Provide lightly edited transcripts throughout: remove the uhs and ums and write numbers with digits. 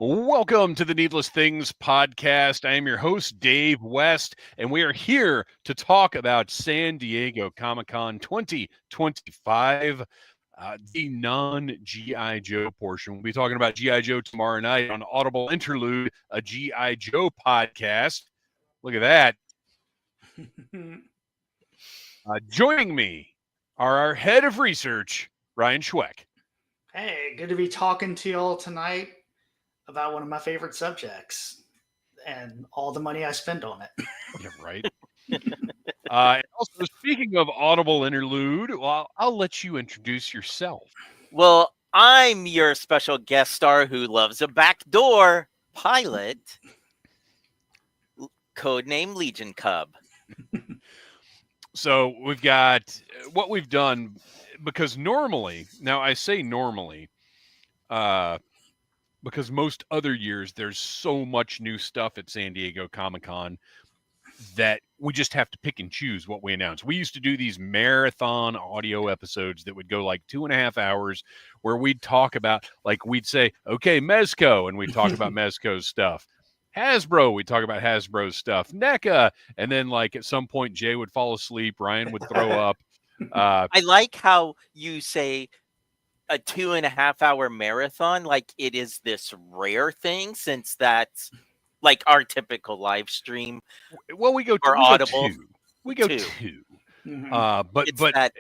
Welcome to the Needless Things podcast. I am your host, Dave West, and we are here to talk about San Diego Comic-Con 2025, the non-G.I. Joe portion. We'll be talking about G.I. Joe tomorrow night on Audible Interlude, a G.I. Joe podcast. Look at that. Joining me are our head of research, Ryan Schweck. Hey, good to be talking to y'all tonight about one of my favorite subjects and all the money I spend on it. Yeah, right. Also, speaking of Audible Interlude, well, I'll let you introduce yourself. Well, I'm your special guest star who loves a backdoor pilot, codename Legion Cub. So we've got what we've done, because normally, now I say normally, because most other years there's so much new stuff at San Diego Comic-Con that we just have to pick and choose what we announce. We used to do these marathon audio episodes that would go like 2.5 hours, where we'd talk about, like, we'd say, okay, Mezco, and we'd talk about Mezco's stuff. Hasbro, we'd talk about Hasbro's stuff. NECA, and then, like, at some point, Jay would fall asleep, Ryan would throw up. I like how you say a 2.5 hour marathon, like it is this rare thing, since that's like our typical live stream. Well, we go or Audible. We go two. two. Mhm. But It's that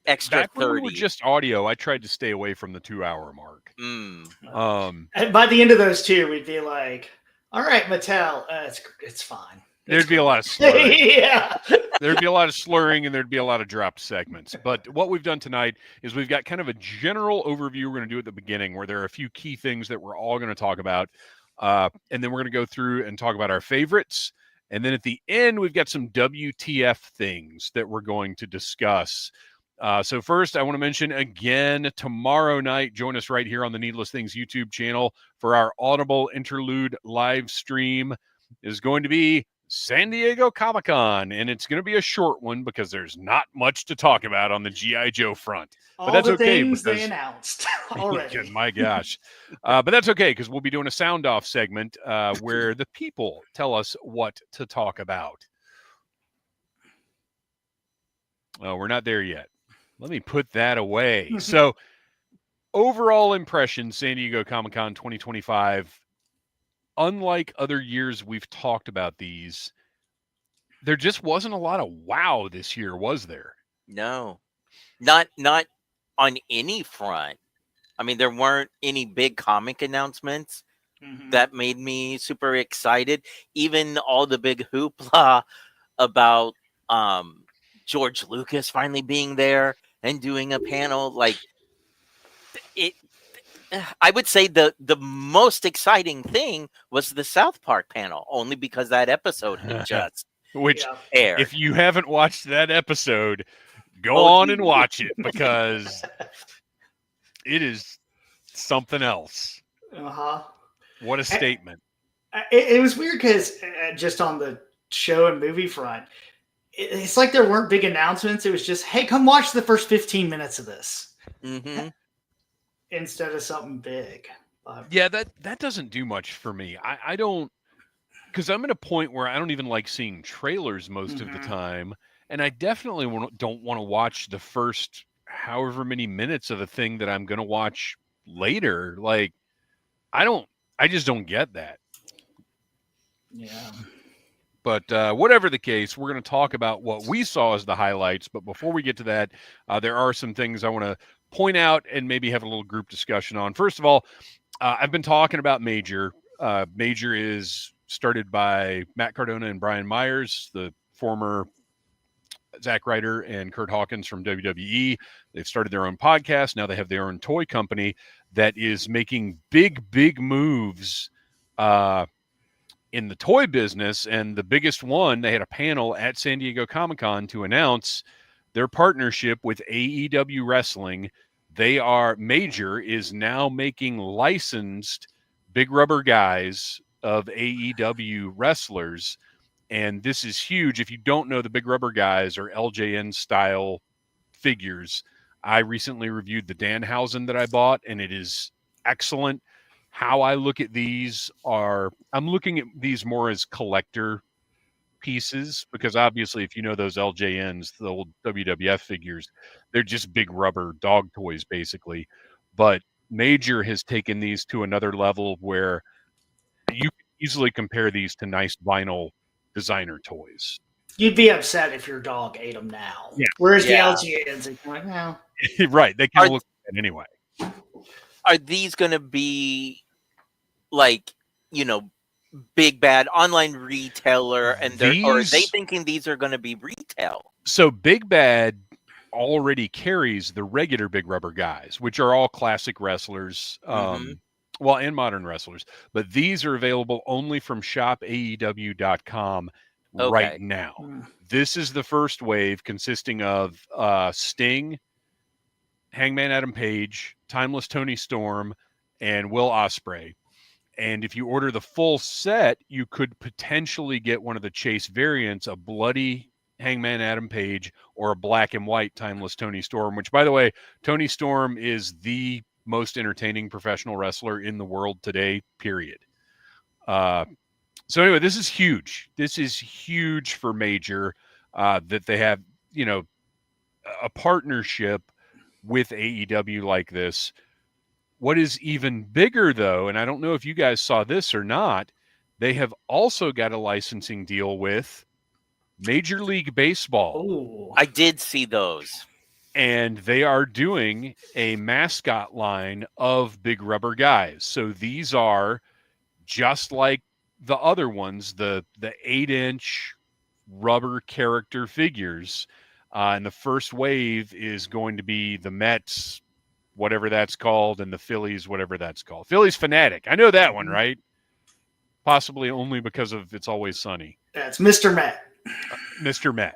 extra back when 30. we were just audio, I tried to stay away from the 2-hour mark. And by the end of those two, we'd be like, all right, Mattel, it's fine. There'd be a lot of slurring. Yeah. There'd be a lot of slurring, and there'd be a lot of dropped segments. But what we've done tonight is we've got kind of a general overview we're going to do at the beginning, where there are a few key things that we're all going to talk about. And then we're going to go through and talk about our favorites. And then at the end, we've got some WTF things that we're going to discuss. So first, I want to mention again, tomorrow night, join us right here on the Needless Things YouTube channel for our Audible Interlude live stream. Is going to be San Diego Comic-Con, and it's going to be a short one because there's not much to talk about on the G.I. Joe front. All But that's the okay things because they announced already. Good, my gosh. But that's okay, because we'll be doing a sound off segment where the people tell us what to talk about. Oh, we're not there yet. Let me put that away. So, overall impression, San Diego Comic-Con 2025, unlike other years we've talked about these, there just wasn't a lot of wow this year, was there? No, not on any front. I mean, there weren't any big comic announcements that made me super excited. Even all the big hoopla about George Lucas finally being there and doing a panel, like it. I would say the most exciting thing was the South Park panel, only because that episode had just Which, aired. if you haven't watched that episode, go on and watch it, because it is something else. What a statement. It was weird because just on the show and movie front, it's like there weren't big announcements. It was just, hey, come watch the first 15 minutes of this. Instead of something big. Yeah, that doesn't do much for me. I don't, because I'm at a point where I don't even like seeing trailers most of the time, and I definitely don't want to watch the first however many minutes of a thing that I'm going to watch later. Like, I just don't get that. Yeah. But whatever the case, we're going to talk about what we saw as the highlights. But before we get to that, there are some things I want to point out and maybe have a little group discussion on. First of all, I've been talking about Major. Major is started by Matt Cardona and Brian Myers, the former Zack Ryder and Kurt Hawkins from WWE. They've started their own podcast. Now they have their own toy company that is making big moves in the toy business. And the biggest one, they had a panel at San Diego Comic-Con to announce their partnership with AEW Wrestling. Major is now making licensed big rubber guys of AEW wrestlers. And this is huge. If you don't know, the big rubber guys are LJN style figures. I recently reviewed the Danhausen that I bought, and it is excellent. how I look at these I'm looking at these more as collector pieces, because obviously if you know those LJNs, the old WWF figures, they're just big rubber dog toys basically. But Major has taken these to another level where you can easily compare these to nice vinyl designer toys. You'd be upset if your dog ate them now. Yeah. Whereas Yeah. the LGNs are like, no. Right. They can look at it anyway. Are these going to be like, big bad online retailer, and or are they thinking these are going to be retail? So Big Bad already carries the regular Big Rubber guys, which are all classic wrestlers, and modern wrestlers. But these are available only from shopaew.com right now. This is the first wave, consisting of Sting, Hangman Adam Page, Timeless Tony Storm, and Will Ospreay. And if you order the full set, you could potentially get one of the Chase variants, a bloody Hangman Adam Page or a black and white Timeless Tony Storm, which, by the way, Tony Storm is the most entertaining professional wrestler in the world today, period. So anyway, this is huge. This is huge for Major, that they have, a partnership with AEW like this. What is even bigger, though, and I don't know if you guys saw this or not, they have also got a licensing deal with Major League Baseball. Ooh. I did see those. And they are doing a mascot line of Big Rubber guys. So these are just like the other ones, the 8-inch rubber character figures. And the first wave is going to be the Mets, whatever that's called, and the Phillies, whatever that's called. Phillies Fanatic. I know that one, right? Possibly only because of It's Always Sunny. That's Mr. Met. Mr. Met.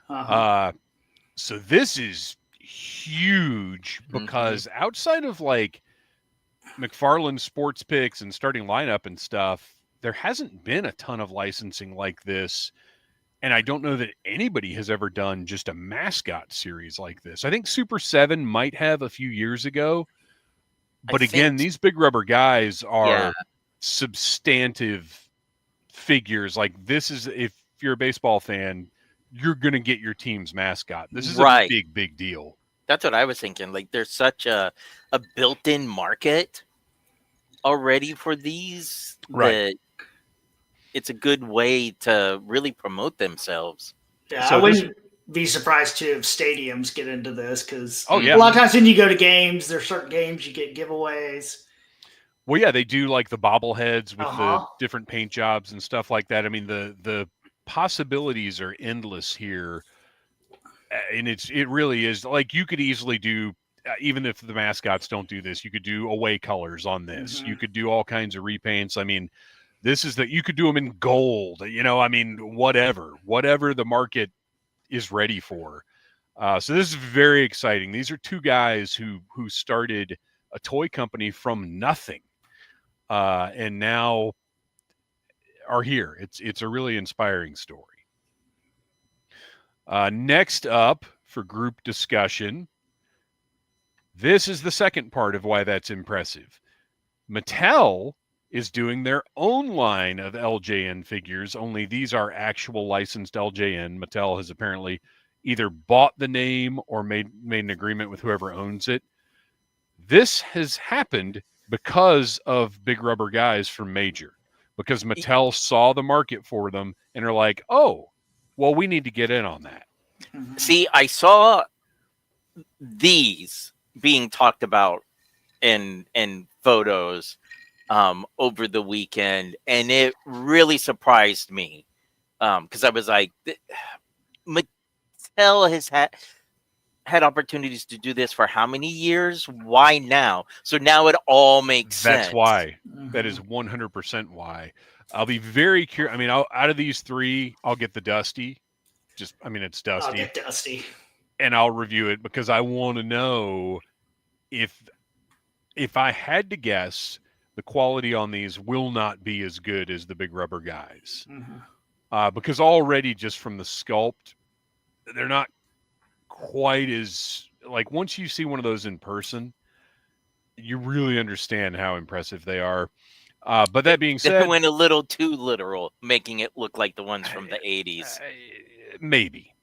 Uh-huh. So this is huge, because outside of like McFarland Sports Picks and Starting Lineup and stuff, there hasn't been a ton of licensing like this. And I don't know that anybody has ever done just a mascot series like this. I think Super 7 might have a few years ago. But again, these Big Rubber guys are substantive figures. Like, this is, if you're a baseball fan, you're going to get your team's mascot. This is a big, big deal. That's what I was thinking. Like, there's such a built-in market already for these. Right. That it's a good way to really promote themselves. Yeah, So I wouldn't be surprised too if stadiums get into this, because a lot of times when you go to games, there's certain games you get giveaways. Well, yeah, they do like the bobbleheads with the different paint jobs and stuff like that. I mean, the possibilities are endless here, and it really is. Like, you could easily do, even if the mascots don't do this, you could do away colors on this. You could do all kinds of repaints. I mean, you could do them in gold, I mean, whatever the market is ready for. So this is very exciting. These are two guys who started a toy company from nothing, and now are here. It's a really inspiring story. Next up for group discussion, this is the second part of why that's impressive. Mattel is doing their own line of LJN figures, only these are actual licensed LJN. Mattel has apparently either bought the name or made an agreement with whoever owns it. This has happened because of Big Rubber guys from Major, because Mattel saw the market for them and are like, oh, well, we need to get in on that. See, I saw these being talked about in photos over the weekend, and it really surprised me, because I was like, Mattel has had opportunities to do this for how many years? Why now? So now it all makes sense. That's why. That is 100% why. I'll be very curious. I mean, out of these three, I'll get the Dusty. It's Dusty. I'll get Dusty. And I'll review it, because I want to know if I had to guess, the quality on these will not be as good as the Big Rubber guys. Because already just from the sculpt, they're not quite as, like, once you see one of those in person, you really understand how impressive they are. But that being They said, went a little too literal, making it look like the ones from the 80s. Maybe.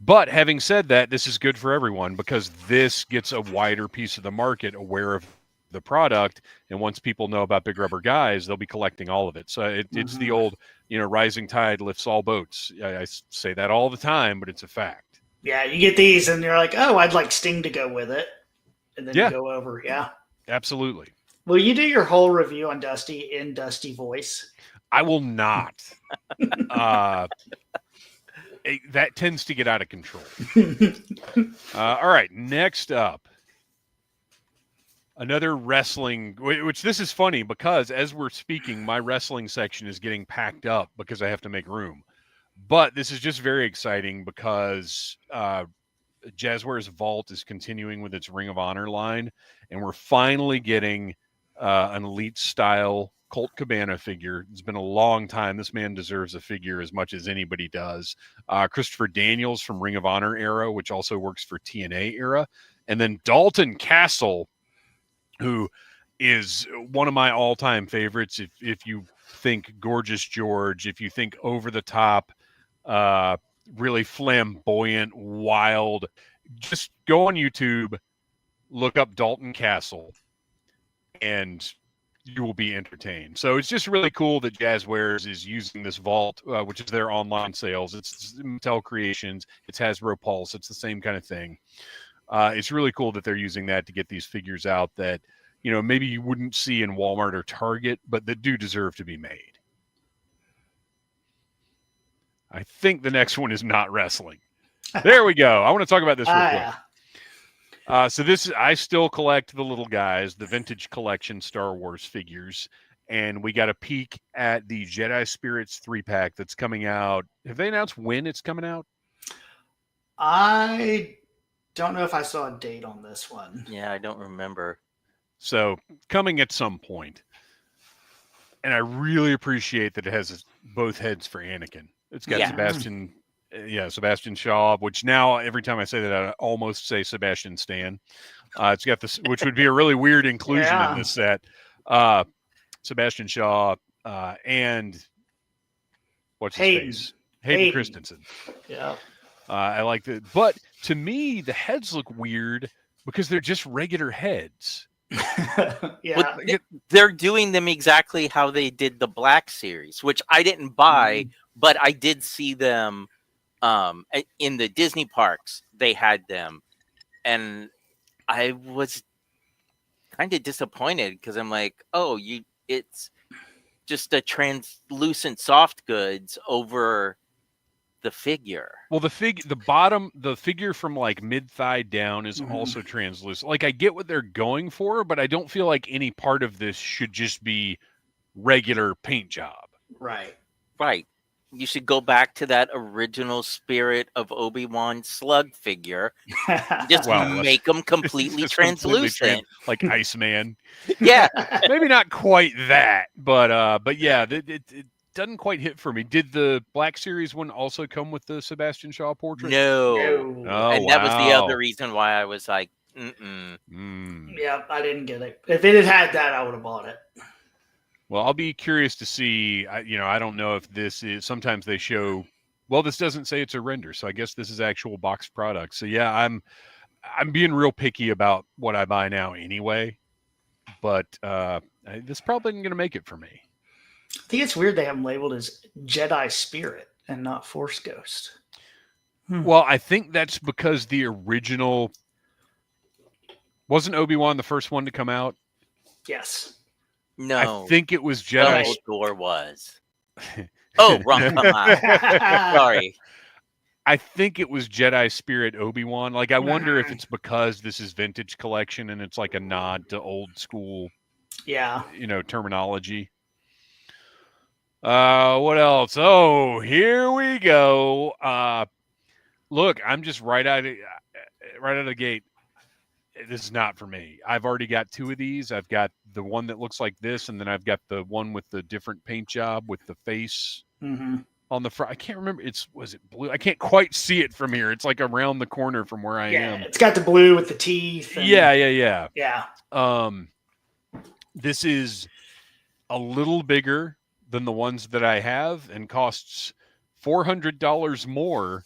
But having said that, this is good for everyone because this gets a wider piece of the market aware of the product. And once people know about Big Rubber Guys, they'll be collecting all of it. So it's the old, rising tide lifts all boats. I say that all the time, but it's a fact. Yeah, you get these and you're like, oh, I'd like Sting to go with it. And then Yeah. you go over. Yeah. Absolutely. Will you do your whole review on Dusty in Dusty voice? I will not. That tends to get out of control. All right, next up, another wrestling, which this is funny because as we're speaking, my wrestling section is getting packed up because I have to make room. But this is just very exciting because Jazzware's Vault is continuing with its Ring of Honor line, and we're finally getting an Elite-style Colt Cabana figure. It's been a long time. This man deserves a figure as much as anybody does. Christopher Daniels from Ring of Honor era, which also works for TNA era. And then Dalton Castle, who is one of my all-time favorites. If you think Gorgeous George, if you think over-the-top, really flamboyant, wild, just go on YouTube, look up Dalton Castle, and you will be entertained. So it's just really cool that Jazzwares is using this vault, which is their online sales. It's Mattel Creations. It's Hasbro Pulse. It's the same kind of thing. It's really cool that they're using that to get these figures out that, maybe you wouldn't see in Walmart or Target, but that do deserve to be made. I think the next one is not wrestling. There we go. I want to talk about this real quick. So I still collect the little guys, the vintage collection Star Wars figures, and we got a peek at the Jedi Spirits 3-pack that's coming out. Have they announced when it's coming out? I don't know if I saw a date on this one. Yeah, I don't remember. So coming at some point. And I really appreciate that it has both heads for Anakin. It's got Sebastian Shaw, which now every time I say that, I almost say Sebastian Stan. It's got this, which would be a really weird inclusion in this set. Sebastian Shaw and what's his face? Hayden Christensen. Yeah. I like that. But to me, the heads look weird because they're just regular heads. Yeah. They're doing them exactly how they did the Black series, which I didn't buy, but I did see them in the Disney parks. They had them, and I was kind of disappointed because I'm like, oh, it's just a translucent soft goods over the figure. Well, the figure from like mid-thigh down is also translucent. Like, I get what they're going for, but I don't feel like any part of this should just be regular paint job. Right. You should go back to that original Spirit of Obi-Wan slug figure. Just make them completely translucent. Like Iceman. Yeah. Maybe not quite that, but yeah, it doesn't quite hit for me. Did the Black Series one also come with the Sebastian Shaw portrait? No. Oh, and that was the other reason why I was like, Yeah, I didn't get it. If it had that, I would have bought it. Well, I'll be curious to see. I don't know if this is. Sometimes they show. Well, this doesn't say it's a render, so I guess this is actual boxed product. So yeah, I'm being real picky about what I buy now anyway. But this probably isn't going to make it for me. I think it's weird they have them labeled as Jedi Spirit and not Force Ghost. Well, I think that's because the original wasn't Obi-Wan the first one to come out. Yes. No. I think it was Jedi. Dumbledore was. Oh, wrong. Sorry. I think it was Jedi Spirit Obi-Wan. Like, I wonder if it's because this is vintage collection and it's like a nod to old school, terminology. What else? Oh, here we go. Look, I'm just right out of the gate. This is not for me. I've already got two of these. I've got the one that looks like this, and then I've got the one with the different paint job with the face. on the front. I can't remember. Was it blue? I can't quite see it from here. It's like around the corner from where I am. It's got the blue with the teeth. And, yeah. Yeah. This is a little bigger than the ones that I have and costs $400 more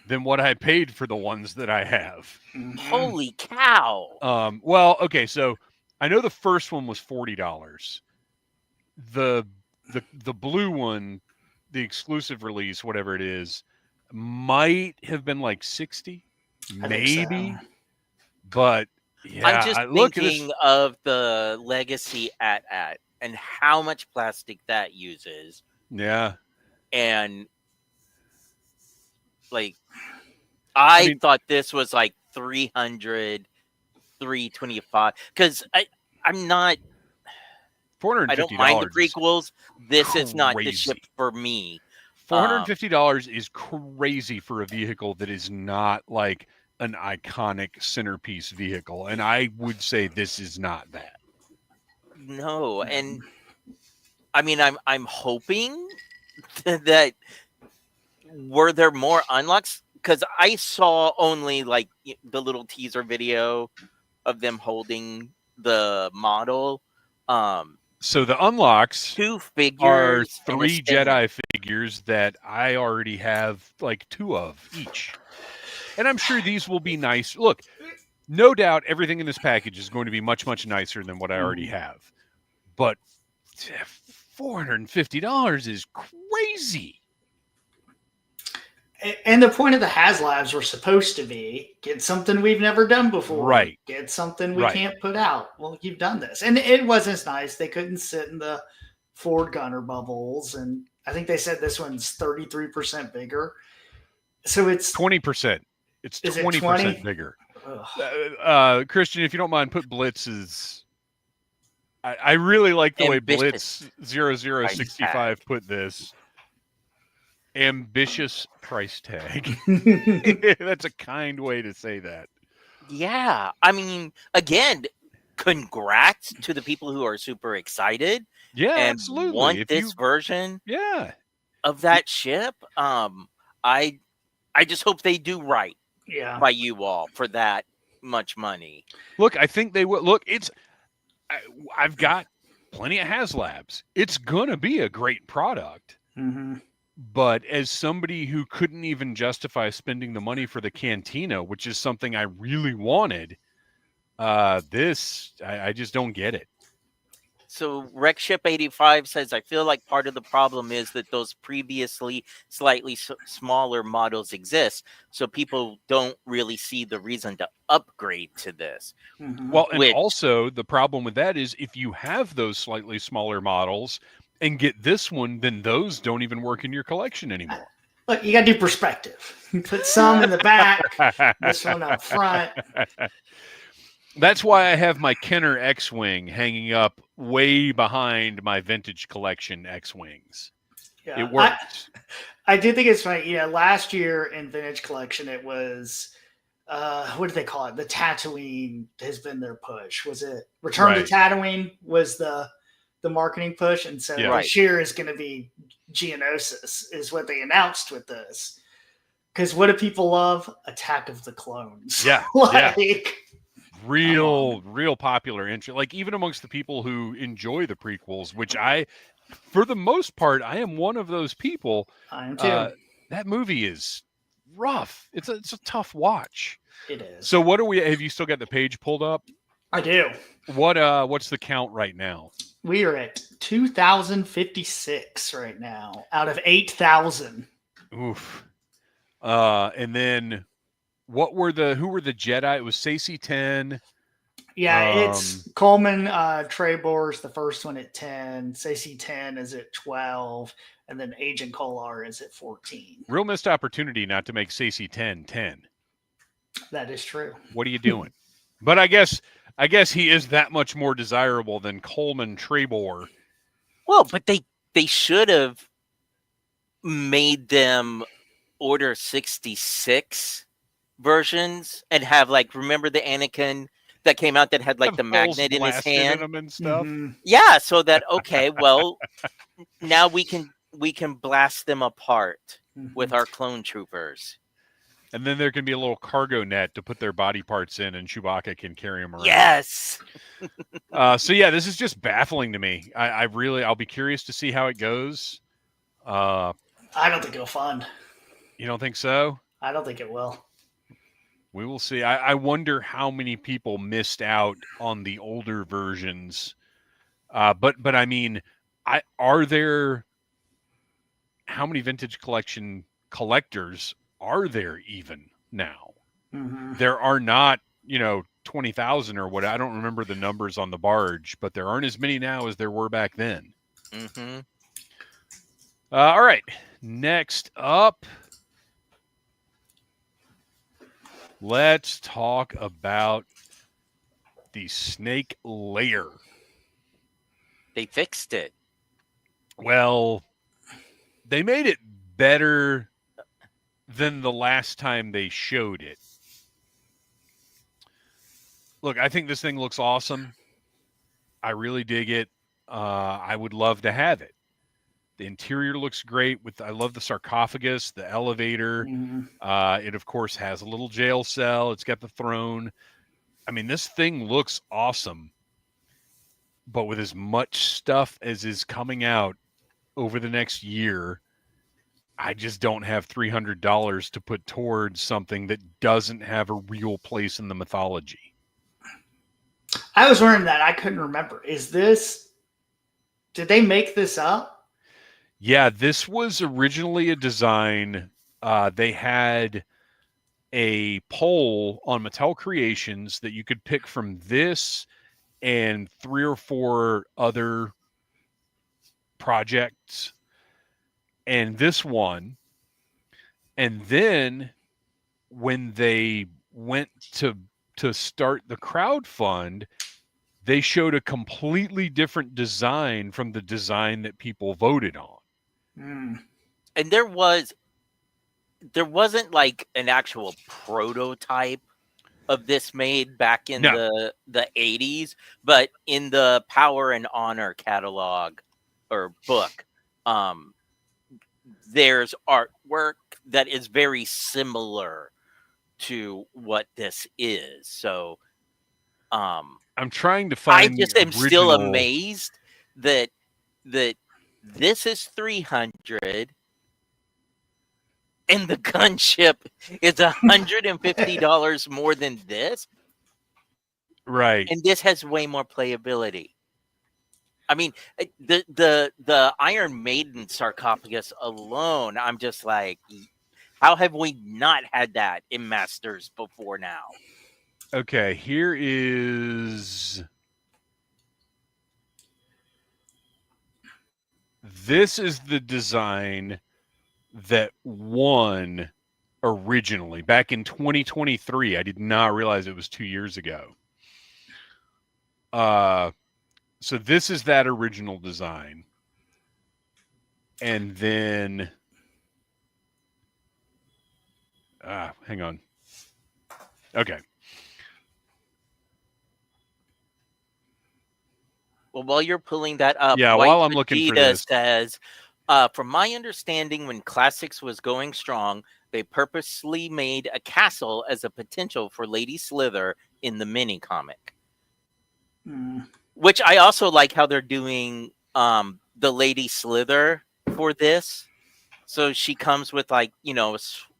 than what I paid for the ones that I have. Holy cow. Well, okay, so I know the first one was $40. The blue one, the exclusive release, whatever it is, might have been like 60, maybe. So. But yeah, I'm just thinking of the legacy at and how much plastic that uses. Yeah. And like I mean, thought this was like 300, 325 because I'm not $450. I don't mind the prequels. This is not the ship for me. $450 is crazy for a vehicle that is not like an iconic centerpiece vehicle, and I would say this is not that. No, and I mean I'm hoping that were there more unlocks, because I saw only like the little teaser video of them holding the model. So the unlocks 2 figures are 3 Jedi figures that I already have like 2 of each. And I'm sure these will be nice. Look, no doubt everything in this package is going to be much, much nicer than what I already have. But $450 is crazy. And the point of the HasLabs were supposed to be get something we've never done before. Right. Get something we can't put out. Well, you've done this. And it wasn't as nice. They couldn't sit in the Ford Gunner bubbles. And I think they said this one's 33% bigger. So it's 20%. It's 20% bigger. Kristian, if you don't mind, put Blitz's. I really like the way Blitz 0065 put this. Ambitious price tag. That's a kind way to say that. Yeah. I mean, again, congrats to the people who are super excited. Yeah, and absolutely. Want this version of that ship. I just hope they do right by you all for that much money. Look, I think they will. Look, I've got plenty of HasLabs. It's going to be a great product. Mm-hmm. But as somebody who couldn't even justify spending the money for the Cantina, which is something I really wanted, I just don't get it. So RecShip85 says, I feel like part of the problem is that those previously slightly smaller models exist. So people don't really see the reason to upgrade to this. Mm-hmm. Well, and also the problem with that is if you have those slightly smaller models and get this one, then those don't even work in your collection anymore. Look, you got to do perspective. You put some in the back, this one up front. That's why I have my Kenner X-Wing hanging up way behind my vintage collection X-Wings. Yeah, it works. I do think it's funny. Yeah, last year in vintage collection, it was, what did they call it? The Tatooine has been their push. Was it Return to Tatooine was the marketing push? And so this year is going to be Geonosis is what they announced with this. Because what do people love? Attack of the Clones. Yeah. Real popular entry. Like even amongst the people who enjoy the prequels, which for the most part, I am one of those people. I am too. That movie is rough. It's a tough watch. It is. So have you still got the page pulled up? I do. What's the count right now? We are at 2,056 right now out of 8,000. Oof. And then who were the Jedi? It was Sacy 10. Yeah, it's Coleman Trebor's the first one at 10. Sacy 10 is at 12. And then Agent Kolar is at 14. Real missed opportunity not to make Sacy 10. That is true. What are you doing? But I guess he is that much more desirable than Coleman Trebor. Well, but they should have made them Order 66 versions and have remember the Anakin that came out that had the magnet in his hand and stuff. Yeah, so that well now we can we can blast them apart Mhm. with our clone troopers. And then there can be a little cargo net to put their body parts in, and Chewbacca can carry them around. Yes. So yeah, this is just baffling to me. I'll be curious to see how it goes. I don't think it'll fund. You don't think so? I don't think it will. We will see. I wonder how many people missed out on the older versions. But I mean, are there, how many vintage collection collectors are there even now? Mm-hmm. There are not, 20,000 or what. I don't remember the numbers on the barge, but there aren't as many now as there were back then. Mm-hmm. All right. Next up, let's talk about the snake layer. They fixed it. Well, they made it better than the last time they showed it. Look, I think this thing looks awesome. I really dig it. I would love to have it. The interior looks great. I love the sarcophagus, the elevator. Mm-hmm. It, of course, has a little jail cell. It's got the throne. I mean, this thing looks awesome. But with as much stuff as is coming out over the next year, I just don't have $300 to put towards something that doesn't have a real place in the mythology. I was wondering that. I couldn't remember. Did they make this up? Yeah, this was originally a design. They had a poll on Mattel Creations that you could pick from this and 3 or 4 other projects. And this one. And then when they went to start the crowdfund, they showed a completely different design from the design that people voted on. And there wasn't like an actual prototype of this made back in the 80s, but in the Power and Honor catalog or book, there's artwork that is very similar to what this is. So I'm trying to find. I just am still amazed that this is 300 and the gunship is $150 more than this. Right. And this has way more playability. I mean, the Iron Maiden sarcophagus alone, I'm just like, how have we not had that in Masters before now? Okay, here is... This is the design that won originally, back in 2023. I did not realize it was 2 years ago. So this is that original design. And then... hang on. Okay. Well, while you're pulling that up, yeah, while I'm looking for this, says, from my understanding, when Classics was going strong, they purposely made a castle as a potential for Lady Slither in the mini comic. Which I also like how they're doing the Lady Slither for this. So she comes with like,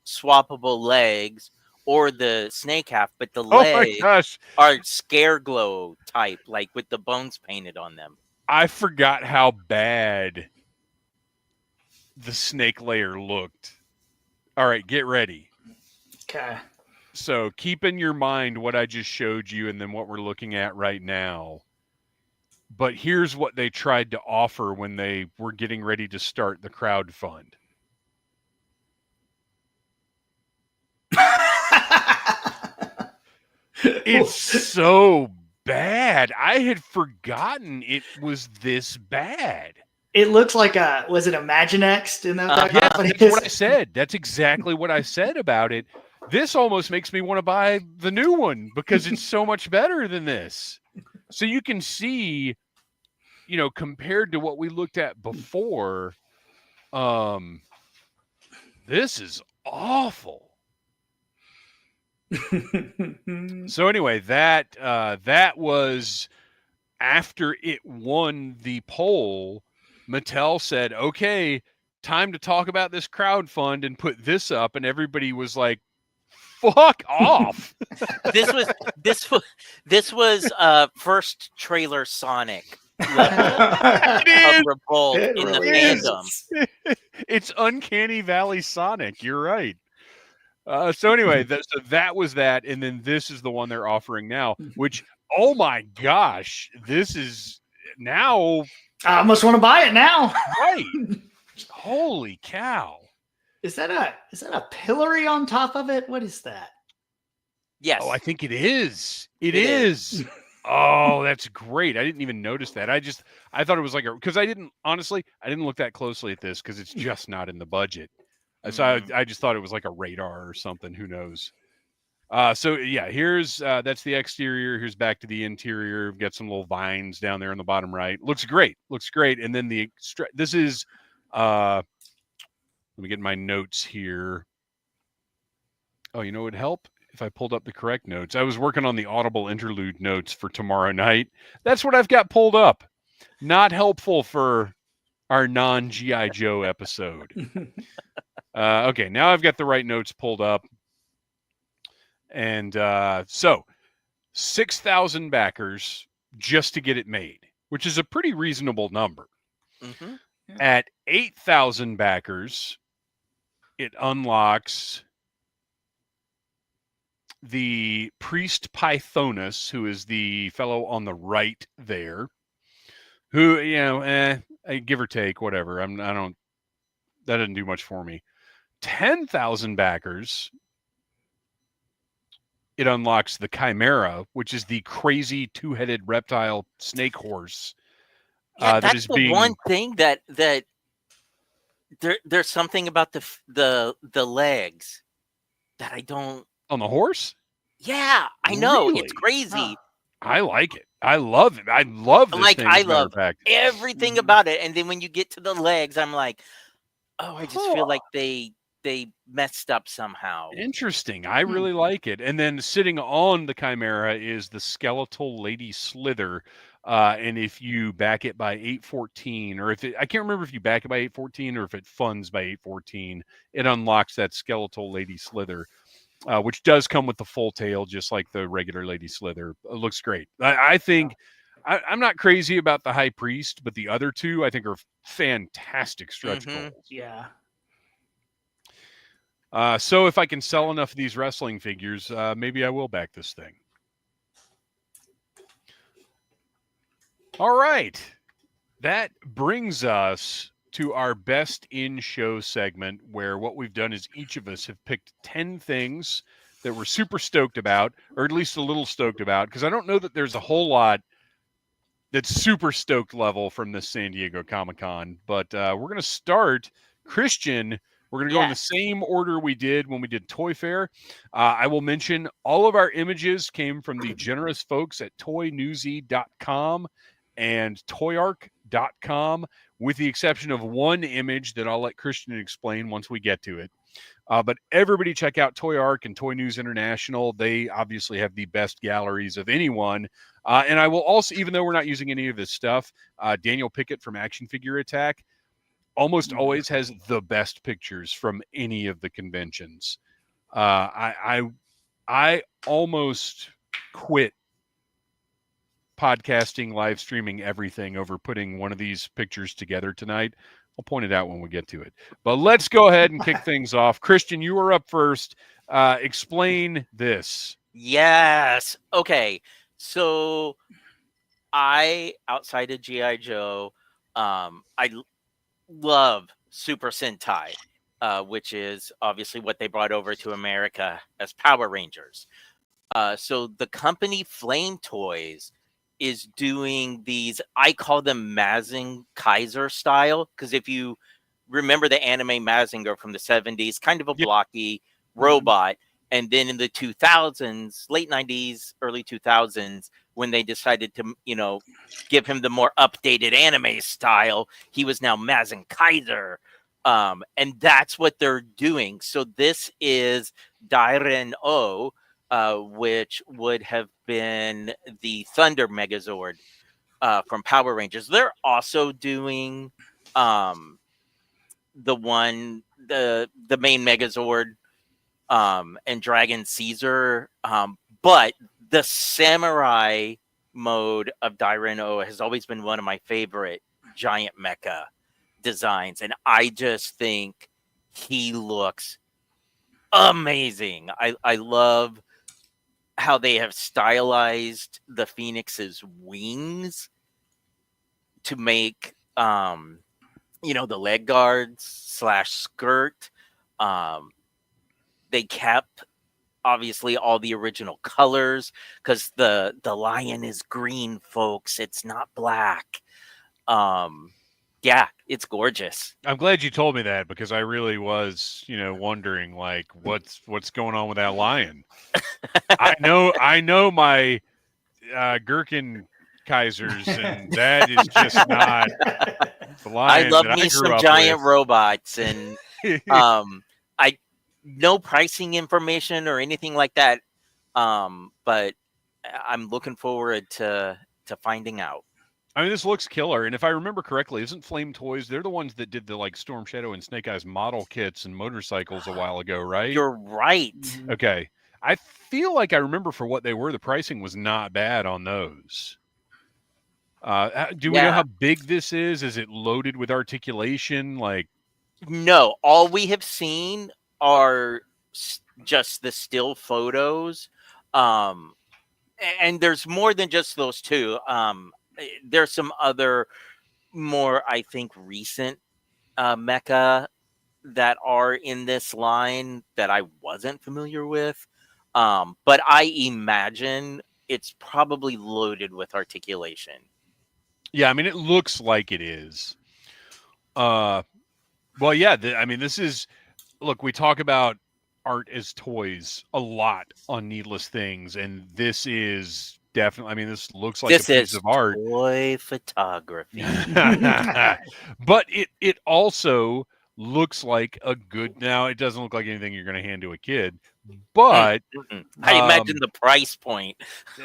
swappable legs or the snake half, but the legs are scare glow type, like with the bones painted on them. I forgot how bad the snake layer looked. All right, get ready. Okay. So keep in your mind what I just showed you and then what we're looking at right now. But here's what they tried to offer when they were getting ready to start the crowdfund. It's so bad. I had forgotten it was this bad. It looks like was it Imaginext in that company? That's what I said. That's exactly what I said about it. This almost makes me want to buy the new one because it's so much better than this. So you can see, compared to what we looked at before, This is awful. So anyway, that was after it won the poll. Mattel said, "Okay, time to talk about this crowdfund and put this up," and everybody was like, "Fuck off!" This was first trailer Sonic level of revolt in the fandom. It's Uncanny Valley Sonic. You're right. So anyway, so that was that, and then this is the one they're offering now. Which, oh my gosh, this is now. I almost want to buy it now. Right. Holy cow. Is that a pillory on top of it? What is that? Yes. Oh, I think it is. It is. Oh, that's great. I didn't even notice that. I thought it was like because I didn't look that closely at this because it's just not in the budget. So I just thought it was like a radar or something. Who knows? So yeah, here's that's the exterior. Here's back to the interior. We've got some little vines down there on the bottom right. Looks great. And then this is let me get my notes here. Oh, you know what would help if I pulled up the correct notes? I was working on the Audible interlude notes for tomorrow night. That's what I've got pulled up. Not helpful for our non-G.I. Joe episode. Okay, now I've got the right notes pulled up. And so 6,000 backers just to get it made, which is a pretty reasonable number. Mm-hmm. At 8,000 backers, it unlocks the Priest Pythonus, who is the fellow on the right there, who, give or take, whatever. That doesn't do much for me. 10,000 backers, it unlocks the Chimera, which is the crazy two-headed reptile snake horse. Yeah, that's the one thing that there's something about the legs that I don't. On the horse? Yeah, I know. Really? It's crazy. Huh. I like it. I love it. I love this thing. I love everything about it. And then when you get to the legs, I'm like, oh, I just feel like they messed up somehow. Interesting. I really like it. And then sitting on the Chimera is the skeletal Lady Slither. And if you back it by 814, or I can't remember if you back it by 814 or if it funds by 814, it unlocks that skeletal Lady Slither, which does come with the full tail, just like the regular Lady Slither. It looks great. I think I'm not crazy about the High Priest, but the other two I think are fantastic stretch goals. Yeah. So if I can sell enough of these wrestling figures, maybe I will back this thing. All right. That brings us to our best in show segment, where what we've done is each of us have picked 10 things that we're super stoked about, or at least a little stoked about, because I don't know that there's a whole lot that's super stoked level from this San Diego Comic-Con. But we're going to start, Kristian. We're going to go in the same order we did when we did Toy Fair. I will mention all of our images came from the generous folks at toynewsy.com and toyark.com, with the exception of one image that I'll let Kristian explain once we get to it. But everybody check out Toy Ark and Toy News International. They obviously have the best galleries of anyone. And I will also, even though we're not using any of this stuff, Daniel Pickett from Action Figure Attack almost always has the best pictures from any of the conventions. I almost quit podcasting, live streaming, everything over putting one of these pictures together tonight. I'll point it out when we get to it. But let's go ahead and kick things off. Kristian, you are up first. Explain this. Yes. Okay. So outside of G.I. Joe, I love Super Sentai, which is obviously what they brought over to America as Power Rangers. So the company Flame Toys is doing these, I call them Mazing Kaiser style, because if you remember the anime Mazinger from the 70s, kind of a blocky robot. And then in the 2000s, late 90s, early 2000s, when they decided to, give him the more updated anime style, he was now Mazing Kaiser. And that's what they're doing. So this is Dairen O, which would have been the Thunder Megazord from Power Rangers. They're also doing the main Megazord and Dragon Caesar, but the Samurai mode of Dairen O has always been one of my favorite giant mecha designs, and I just think he looks amazing. I love how they have stylized the Phoenix's wings to make the leg guards / skirt. They kept obviously all the original colors because the lion is green, folks. It's not black. Yeah, it's gorgeous. I'm glad you told me that because I really was, wondering like what's going on with that lion. I know my Gherkin Kaisers, and that is just not the lion. I love that me I grew some up giant with. robots, and I no pricing information or anything like that. But I'm looking forward to finding out. I mean, this looks killer, and if I remember correctly, isn't Flame Toys? They're the ones that did the like Storm Shadow and Snake Eyes model kits and motorcycles a while ago, right? You're right. Okay, I feel like I remember for what they were, the pricing was not bad on those. Do we know how big this is? Is it loaded with articulation? Like, no, all we have seen are just the still photos, and there's more than just those two. There's some other more, I think, recent mecha that are in this line that I wasn't familiar with. But I imagine it's probably loaded with articulation. Yeah, I mean, it looks like it is. Well, yeah, this is, look, we talk about art as toys a lot on Needless Things, and this is definitely, this looks like a piece of art. Toy photography. But it also looks like a good, now it doesn't look like anything you're going to hand to a kid, but I imagine the price point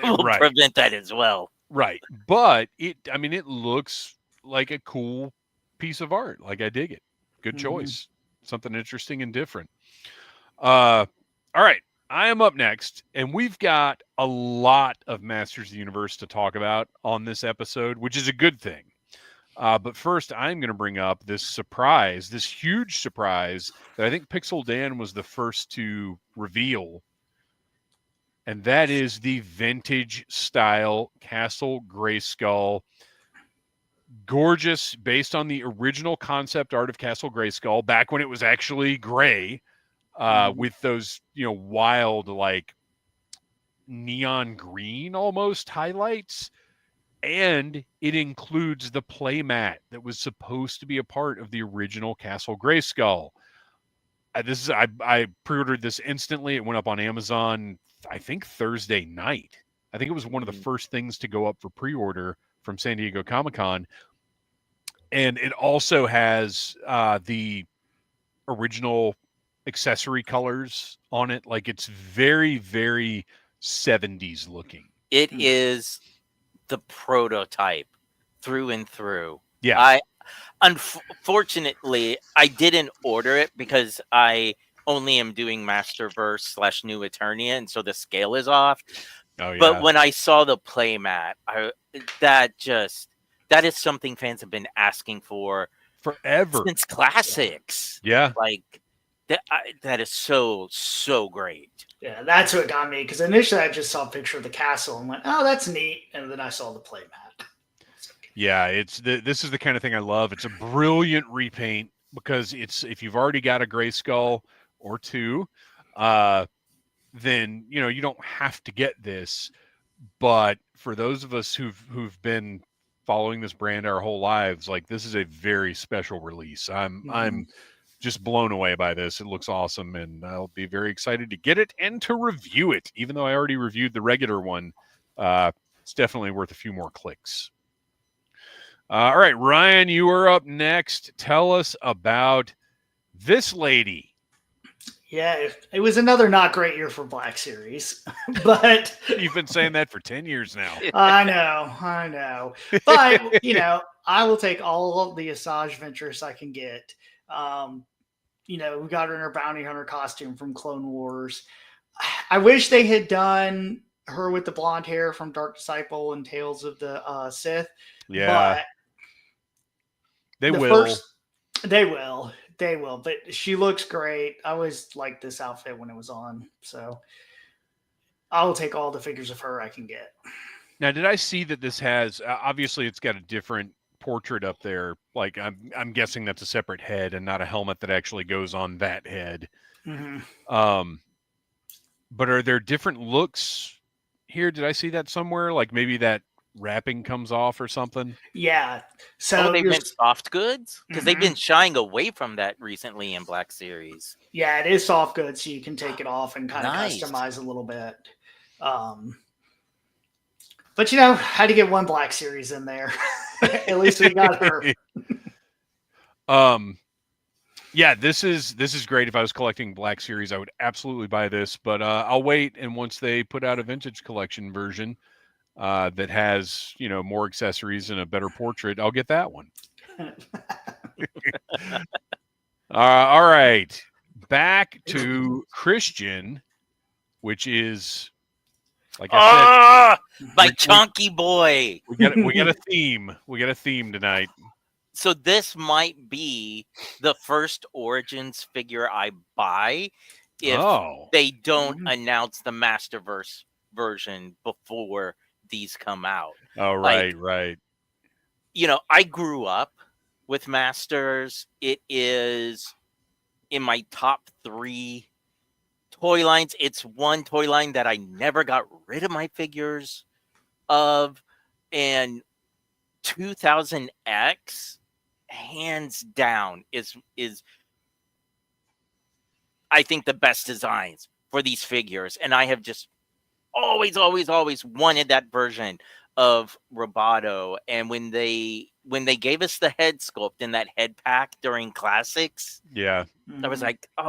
will prevent that as well. Right. But it looks like a cool piece of art. Like, I dig it. Good choice. Something interesting and different. All right. I am up next, and we've got a lot of Masters of the Universe to talk about on this episode, which is a good thing. But first, I'm going to bring up this huge surprise that I think Pixel Dan was the first to reveal. And that is the vintage style Castle Grayskull. Gorgeous, based on the original concept art of Castle Grayskull, back when it was actually gray, with those, wild, like neon green almost highlights. And it includes the playmat that was supposed to be a part of the original Castle Grayskull. I pre-ordered this instantly. It went up on Amazon, I think Thursday night. I think it was one of the first things to go up for pre-order from San Diego Comic-Con. And it also has the original accessory colors on it. Like, it's very, very 70s looking. It is the prototype through and through. Yeah. Unfortunately, I didn't order it because I only am doing Masterverse / New Eternia, and so the scale is off. Oh, yeah. But when I saw the playmat, that is something fans have been asking for forever, since classics. Yeah, like that is so great. Yeah, that's what got me, because initially I just saw a picture of the castle and went, "Oh, that's neat," and then I saw the playmat. Yeah, this is the kind of thing I love. It's a brilliant repaint because if you've already got a Grayskull or two, then you don't have to get this. But for those of us who've been following this brand our whole lives, like, this is a very special release. I'm just blown away by this. It looks awesome, and I'll be very excited to get it and to review it. Even though I already reviewed the regular one, it's definitely worth a few more clicks. All right, Ryan, you are up next. Tell us about This lady. Yeah, it was another not great year for Black Series, but You've been saying that for 10 years now. I know. But, I will take all of the Asajj Ventress I can get. We got her in her bounty hunter costume from Clone Wars. I wish they had done her with the blonde hair from Dark Disciple and Tales of the Sith. Yeah. But they will. They will. But she looks great. I always liked this outfit when it was on. So I will take all the figures of her I can get. Now, did I see that this has, obviously it's got a different portrait up there. Like I'm guessing that's a separate head and not a helmet that actually goes on that head. Mm-hmm. But are there different looks here? Did I see that somewhere? Like maybe that wrapping comes off or something? Yeah. So they've been soft goods? Because they've been shying away from that recently in Black Series. Yeah, it is soft goods, so you can take it off and kind of customize a little bit. But had to get one Black Series in there. At least we got her. Yeah, this is great. If I was collecting Black Series, I would absolutely buy this. But I'll wait, and once they put out a vintage collection version that has more accessories and a better portrait, I'll get that one. All right, back to Kristian, which is like I said, my chunky boy. We got a theme. We got a theme tonight. So this might be the first Origins figure I buy if they don't announce the Masterverse version before these come out. Oh, right. I grew up with Masters. It is in my top 3 toy lines. It's one toy line that I never got rid of my figures of. And 2000X, hands down, is I think the best designs for these figures. And I have just always wanted that version of Roboto. And when they gave us the head sculpt in that head pack during Classics, I was like, they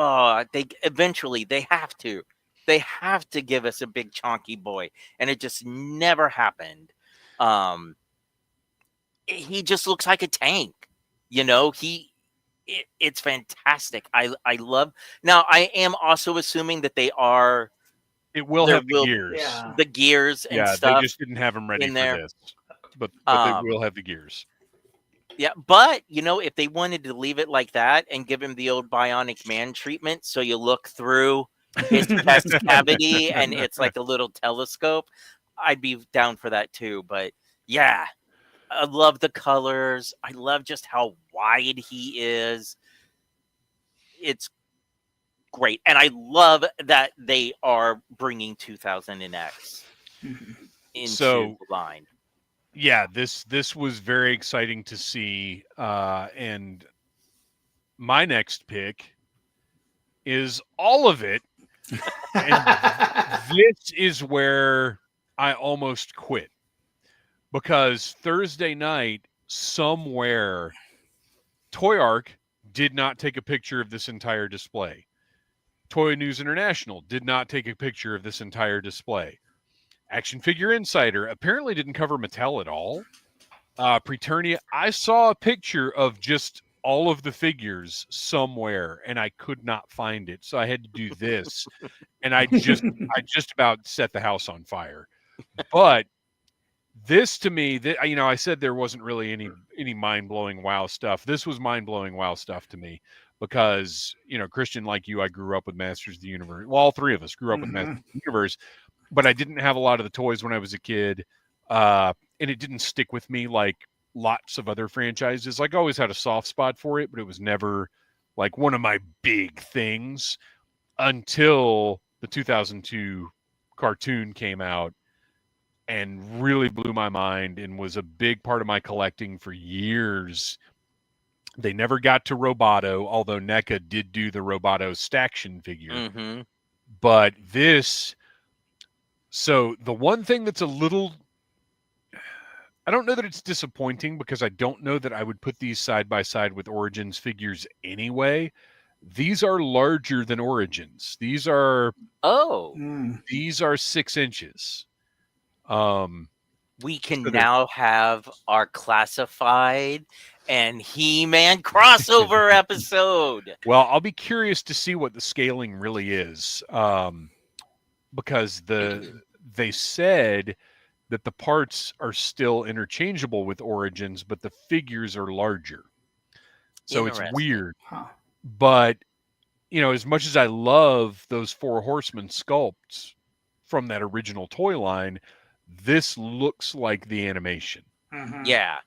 have to give us a big chonky boy. And it just never happened. He just looks like a tank. It's fantastic. I love. Now I am also assuming that they are. It will have the gears. Yeah. The gears and stuff. They just didn't have them ready for this. But they will have the gears. Yeah, but if they wanted to leave it like that and give him the old Bionic Man treatment, so you look through his chest cavity and it's like a little telescope, I'd be down for that too. But yeah, I love the colors. I love just how wide he is. It's great. And I love that they are bringing 2000X into the line. Yeah, this was very exciting to see. And my next pick is all of it. And this is where I almost quit. Because Thursday night, somewhere, Toy Arc did not take a picture of this entire display. Toy News International did not take a picture of this entire display. Action Figure Insider apparently didn't cover Mattel at all. Preternia, I saw a picture of just all of the figures somewhere, and I could not find it. So I had to do this. And I just about set the house on fire. But this, to me, I said there wasn't really any mind-blowing wow stuff. This was mind-blowing wow stuff to me because, Kristian, like you, I grew up with Masters of the Universe. Well, all 3 of us grew up with Masters of the Universe, but I didn't have a lot of the toys when I was a kid, and it didn't stick with me like lots of other franchises. Like, I always had a soft spot for it, but it was never like one of my big things until the 2002 cartoon came out. And really blew my mind and was a big part of my collecting for years. They never got to Roboto, although NECA did do the Roboto Staction figure. But this, so the one thing that's a little, I don't know that it's disappointing because I don't know that I would put these side by side with Origins figures anyway. these are larger than Origins. These are 6 inches. We can now have our classified and He-Man crossover episode. Well, I'll be curious to see what the scaling really is, because they said that the parts are still interchangeable with Origins, but the figures are larger. So it's weird. Huh. But, as much as I love those Four Horsemen sculpts from that original toy line, this looks like the animation. Mm-hmm. Yeah.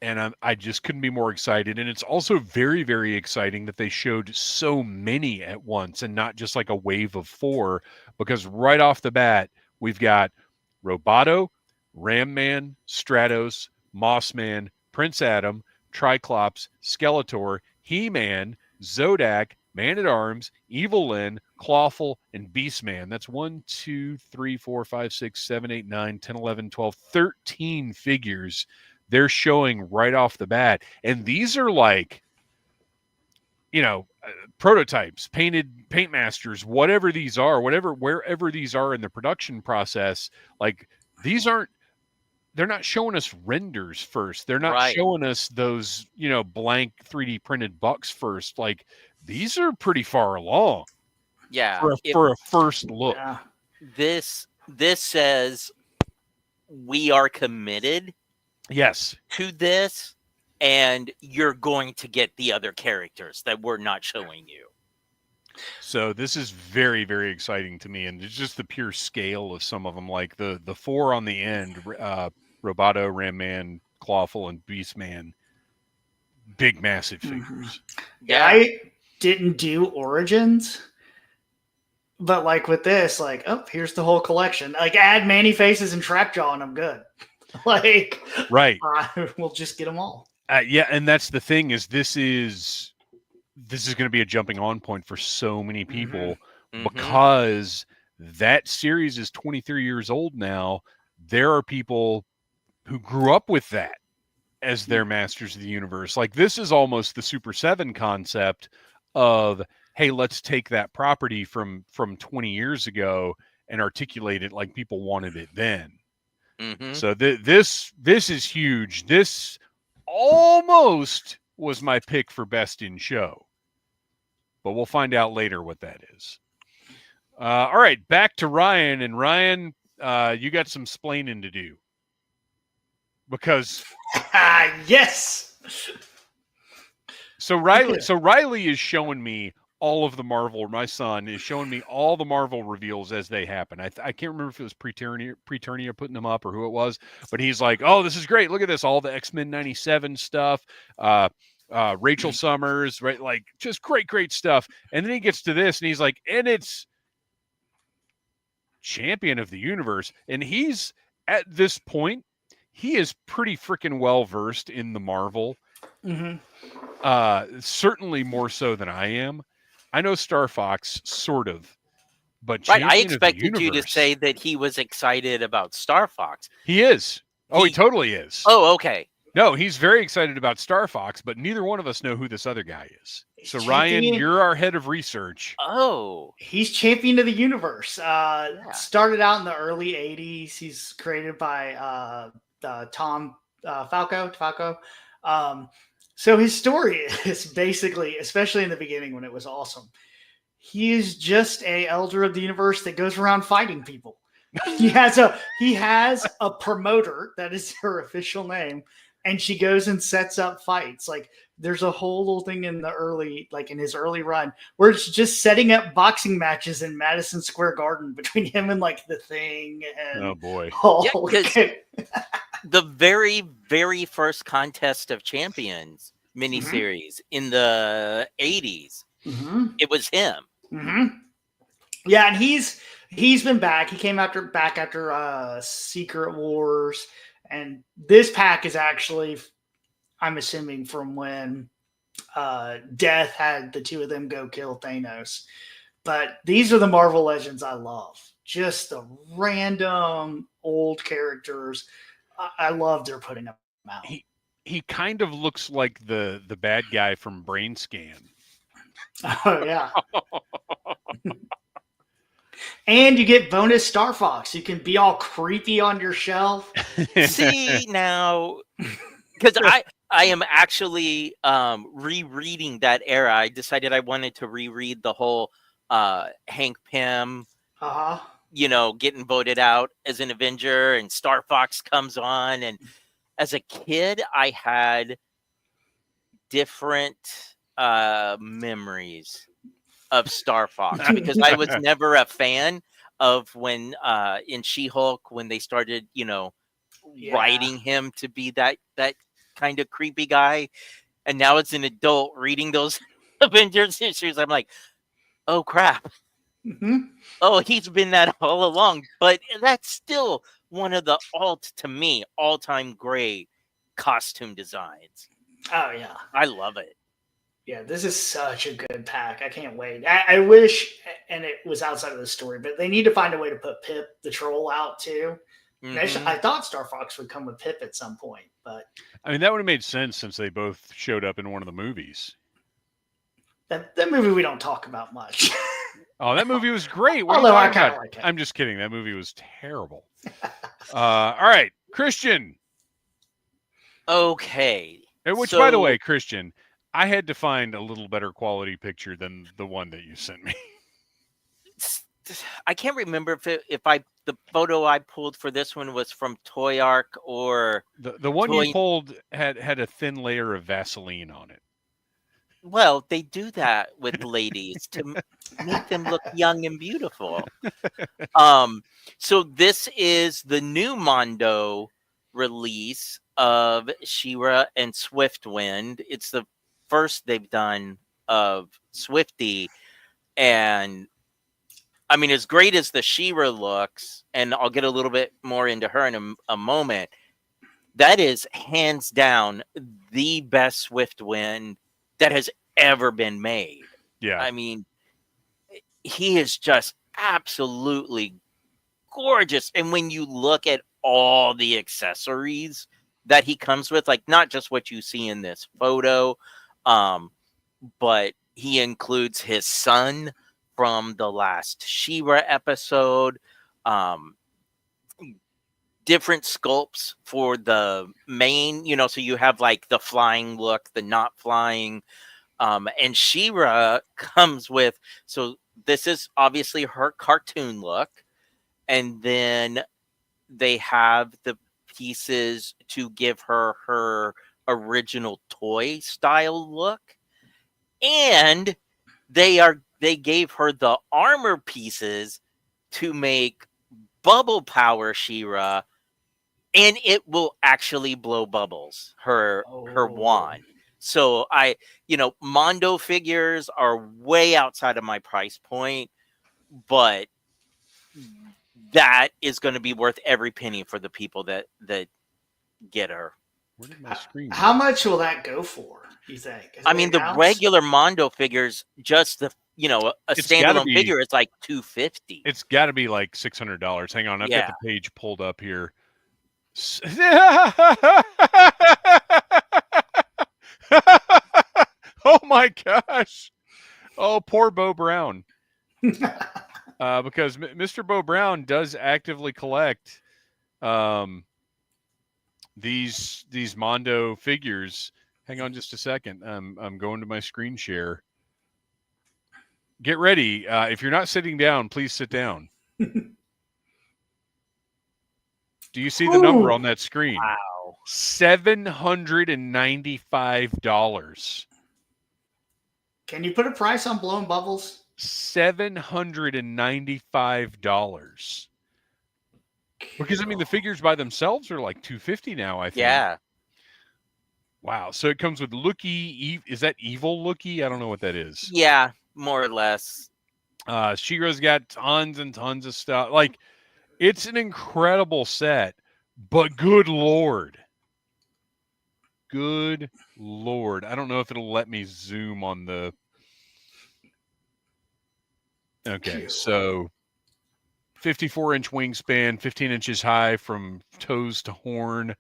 And I just couldn't be more excited. And it's also very, very exciting that they showed so many at once and not just like a wave of 4, because right off the bat, we've got Roboto, Ram Man, Stratos, Mossman, Prince Adam, Triclops, Skeletor, He-Man, Zodak, Man-at-Arms, Evil Lyn, Clawful, and Beastman. That's 1, 2, 3, 4, 5, 6, 7, 8, 9, 10, 11, 12, 13 figures they're showing right off the bat. And these are like, prototypes, paint masters, whatever these are, wherever these are in the production process. Like, they're not showing us renders first. They're not showing us those, blank 3D printed bucks first. Like, these are pretty far along. Yeah. For a first look. Yeah. This says we are committed. Yes. To this, and you're going to get the other characters that we're not showing you. So this is very, very exciting to me, and it's just the pure scale of some of them, like the 4 on the end, Roboto, Ram Man, Clawful, and Beastman. Big, massive figures. Yeah, I didn't do Origins, but like with this, like, here's the whole collection. Like, add Manny Faces and Trapjaw, and I'm good. Like, right. We'll just get them all. Yeah, and that's the thing is this is going to be a jumping on point for so many people because that series is 23 years old now. There are people who grew up with that as their Masters of the Universe. Like, this is almost the Super 7 concept of, hey, let's take that property from 20 years ago and articulate it like people wanted it then. So this is huge. This almost was my pick for best in show, but we'll find out later what that is. All right, back to Ryan. And Ryan, you got some splaining to do because yes. So Riley is showing me all of the Marvel. My son is showing me all the Marvel reveals as they happen. I can't remember if it was Preternia putting them up or who it was, but he's like, "Oh, this is great! Look at this! All the X-Men '97 stuff, Rachel Summers, right? Like, just great stuff." And then he gets to this, and he's like, "And it's Champion of the Universe," and he's at this point, he is pretty freaking well versed in the Marvel. Certainly more so than I am. I know Star Fox, sort of, but I expected you to say that he was excited about Star Fox. He is. Oh, he totally is. Oh, okay. No, he's very excited about Star Fox, but neither one of us know who this other guy is. So, Ryan, you're our head of research. Oh. He's Champion of the Universe. Started out in the early 80s. He's created by Tom Falco. So his story is basically, especially in the beginning when it was awesome, he is just a elder of the universe that goes around fighting people. He has a promoter, that is her official name, and she goes and sets up fights. Like, there's a whole little thing in his early run where it's just setting up boxing matches in Madison Square Garden between him and like the Thing and oh boy. The very, very first Contest of Champions miniseries in the 80s, it was him. Yeah, and he's been back. He came back after Secret Wars, and this pack is actually, I'm assuming, from when Death had the two of them go kill Thanos. But these are the Marvel Legends I love. Just the random old characters. I love they're putting them out. He kind of looks like the bad guy from Brain Scan. Oh yeah. And you get bonus Star Fox. You can be all creepy on your shelf. See now, because I am actually rereading that era. I decided I wanted to reread the whole Hank Pym, getting voted out as an Avenger, and Star Fox comes on. And as a kid, I had different memories of Star Fox because I was never a fan of when in She-Hulk when they started, writing him to be that kind of creepy guy. And now as an adult reading those Avengers issues, I'm like, oh crap. Mm-hmm. Oh, he's been that all along. But that's still one of the all-time great costume designs. Oh yeah. I love it. Yeah, this is such a good pack. I can't wait. I wish, and it was outside of the story, but they need to find a way to put Pip the Troll out too. Mm-hmm. I thought Star Fox would come with Pip at some point, but I mean that would have made sense since they both showed up in one of the movies. That movie we don't talk about much. Oh, that movie was great. What Although are you I talking about? like it. I'm just kidding. That movie was terrible. All right, Kristian. Okay. Which, by the way, Kristian, I had to find a little better quality picture than the one that you sent me. I can't remember if the photo I pulled for this one was from Toy Arc or the one you pulled had a thin layer of Vaseline on it. Well, they do that with ladies to make them look young and beautiful. So this is the new Mondo release of She-Ra and Swiftwind. It's the first they've done of Swifty, and I mean, as great as the She-Ra looks, and I'll get a little bit more into her in a moment, that is hands down the best Swiftwind that has ever been made. Yeah. I mean, he is just absolutely gorgeous. And when you look at all the accessories that he comes with, like not just what you see in this photo, but he includes his son from the last She-Ra episode, different sculpts for the main, so you have like the flying look, the not flying, and She-Ra comes with, so this is obviously her cartoon look, and then they have the pieces to give her original toy style look, and they gave her the armor pieces to make bubble power She-Ra, and it will actually blow bubbles, her wand. So Mondo figures are way outside of my price point, but that is going to be worth every penny for the people that get her. Where did my screen go? How much will that go for, you think? I mean, the regular Mondo figures, just the a standalone figure is like $250. It's got to be like $600. Hang on, I've got the page pulled up here. Oh my gosh! Oh, poor Bo Brown. Because Mr. Bo Brown does actively collect these Mondo figures. Hang on just a second. I'm going to my screen share. Get ready. If you're not sitting down, please sit down. Do you see the number on that screen? Wow. $795. Can you put a price on blowing bubbles? $795. Because I mean the figures by themselves are like $250 now, I think. Yeah. Wow. So it comes with Lookie. Is that Evil Lookie? I don't know what that is. Yeah, more or less. She-Ra's got tons and tons of stuff. Like, it's an incredible set, but good Lord. Good Lord. I don't know if it'll let me zoom on the... Okay, so 54-inch wingspan, 15 inches high from toes to horn.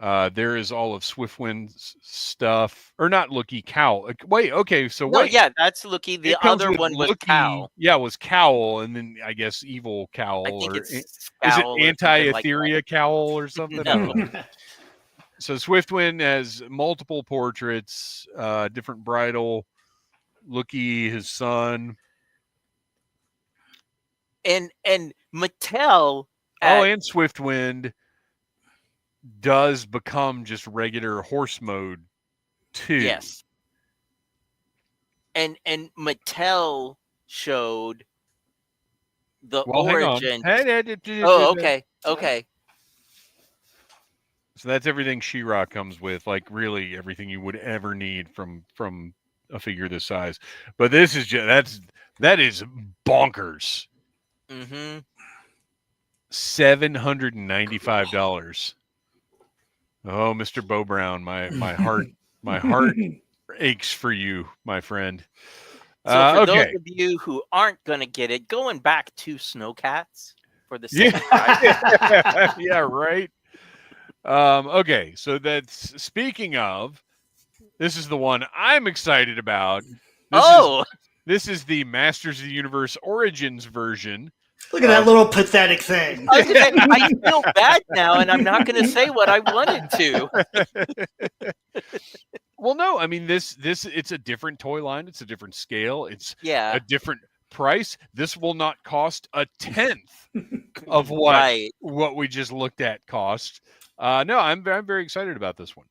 There is all of Swiftwind's stuff, or not Lookie, Cowl. Wait, okay, so No, wait. yeah, that's Lookie. The It comes other with one was Lookie. Cowl. Yeah, it was Cowl, and then I guess Evil Cowl. I think or it's is it Scowl or something like Anti-Etheria Cowl or something? I don't know. So Swiftwind has multiple portraits, different bridal. Lookie, his son. And Mattel. And Swiftwind does become just regular horse mode too. Yes. And Mattel showed the origin. Oh, okay. Okay. So that's everything She-Ra comes with, like really everything you would ever need from a figure this size. But this is just that is bonkers. Mm-hmm. $795. Oh, Mr. Bo Brown, my heart aches for you, my friend. So for those of you who aren't going to get it, going back to Snowcats for the second time. Yeah, right. Okay, so that's speaking of, this is the one I'm excited about. This is the Masters of the Universe Origins version. Look at that little pathetic thing. I feel bad now, and I'm not going to say what I wanted to. Well, no, I mean this it's a different toy line. It's a different scale. It's a different price. This will not cost a tenth of what we just looked at cost. No, I'm very excited about this one.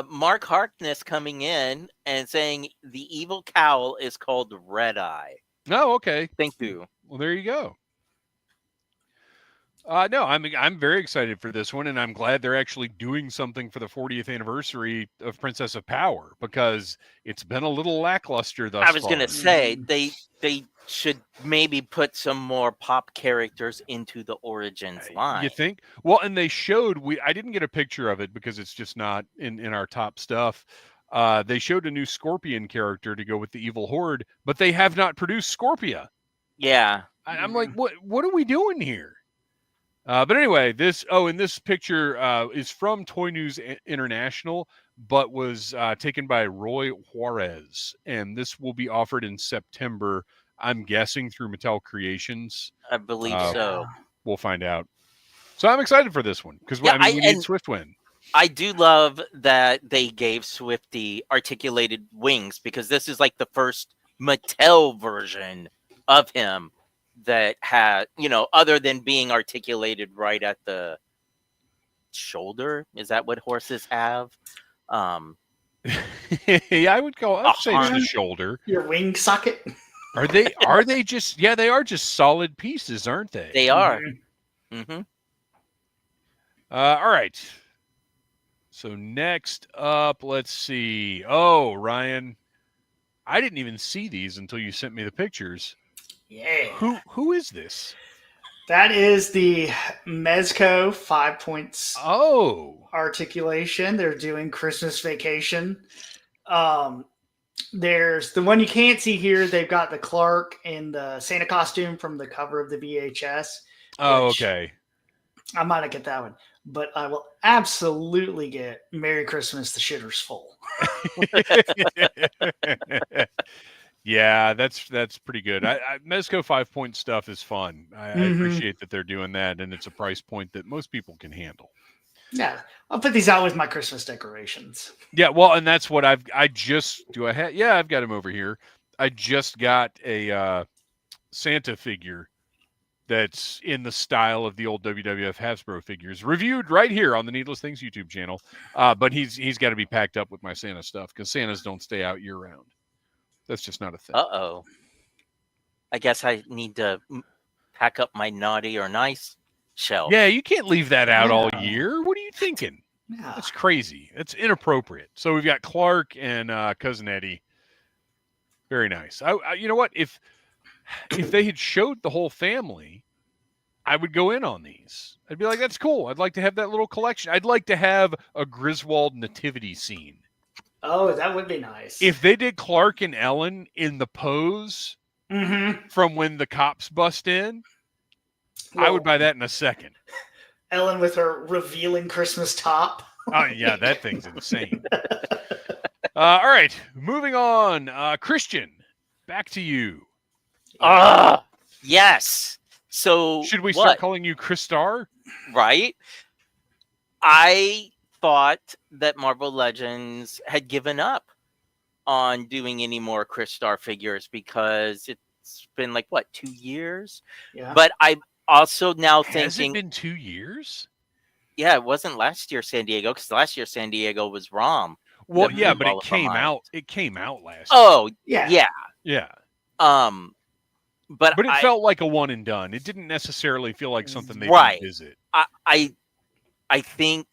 Mark Harkness coming in and saying the evil cowl is called Red Eye. Oh, okay. Thank you. Well, there you go. No, I'm very excited for this one, and I'm glad they're actually doing something for the 40th anniversary of Princess of Power, because it's been a little lackluster thus far. I was going to say they should maybe put some more pop characters into the Origins line. You think? Well, and they showed I didn't get a picture of it because it's just not in our top stuff. They showed a new Scorpion character to go with the Evil Horde, but they have not produced Scorpia. Yeah. I'm like, what are we doing here? But anyway, this picture is from Toy News International, but was taken by Roy Juarez, and this will be offered in September. I'm guessing through Mattel Creations. I believe so. We'll find out. So I'm excited for this one because we need Swiftwind. I do love that they gave Swifty articulated wings, because this is like the first Mattel version of him that had, other than being articulated right at the shoulder. Is that what horses have? Yeah, I would say it's the shoulder. Your wing socket. Are they just? Yeah, they are just solid pieces, aren't they? They are. Mm-hmm. All right. So next up, let's see. Oh, Ryan, I didn't even see these until you sent me the pictures. Yeah. Who is this? That is the Mezco 5 points. Articulation. They're doing Christmas Vacation. There's the one you can't see here. They've got the Clark in the Santa costume from the cover of the VHS. Oh, okay. I might not get that one, but I will absolutely get Merry Christmas, the Shitter's Full. Yeah, that's pretty good. Mezco 5 point stuff is fun. I appreciate that they're doing that, and it's a price point that most people can handle. Yeah, I'll put these out with my Christmas decorations. Yeah, well, and that's what I've got him over here. I just got a Santa figure that's in the style of the old WWF Hasbro figures, reviewed right here on the Needless Things YouTube channel. But he's got to be packed up with my Santa stuff, because Santas don't stay out year round. That's just not a thing. Uh-oh. I guess I need to pack up my naughty or nice shelf. Yeah, you can't leave that out all year. What are you thinking? Yeah. That's crazy. It's inappropriate. So we've got Clark and Cousin Eddie. Very nice. You know what? If they had showed the whole family, I would go in on these. I'd be like, that's cool. I'd like to have that little collection. I'd like to have a Griswold nativity scene. Oh, that would be nice. If they did Clark and Ellen in the pose from when the cops bust in, I would buy that in a second. Ellen with her revealing Christmas top. Oh yeah, that thing's insane. All right, moving on. Kristian, back to you. Yes. So Should we what? start calling you Kristar? Right? I thought that Marvel Legends had given up on doing any more Kristar figures because it's been like what, 2 years? Yeah. But I'm also now Has thinking, it been 2 years? yeah, it wasn't last year San Diego, because last year San Diego was ROM. Well, that yeah, blew but all it of our came minds. out. It came out last year. Oh, Yeah. yeah. Yeah. But it felt like a one and done. It didn't necessarily feel like something they Right. revisit. I think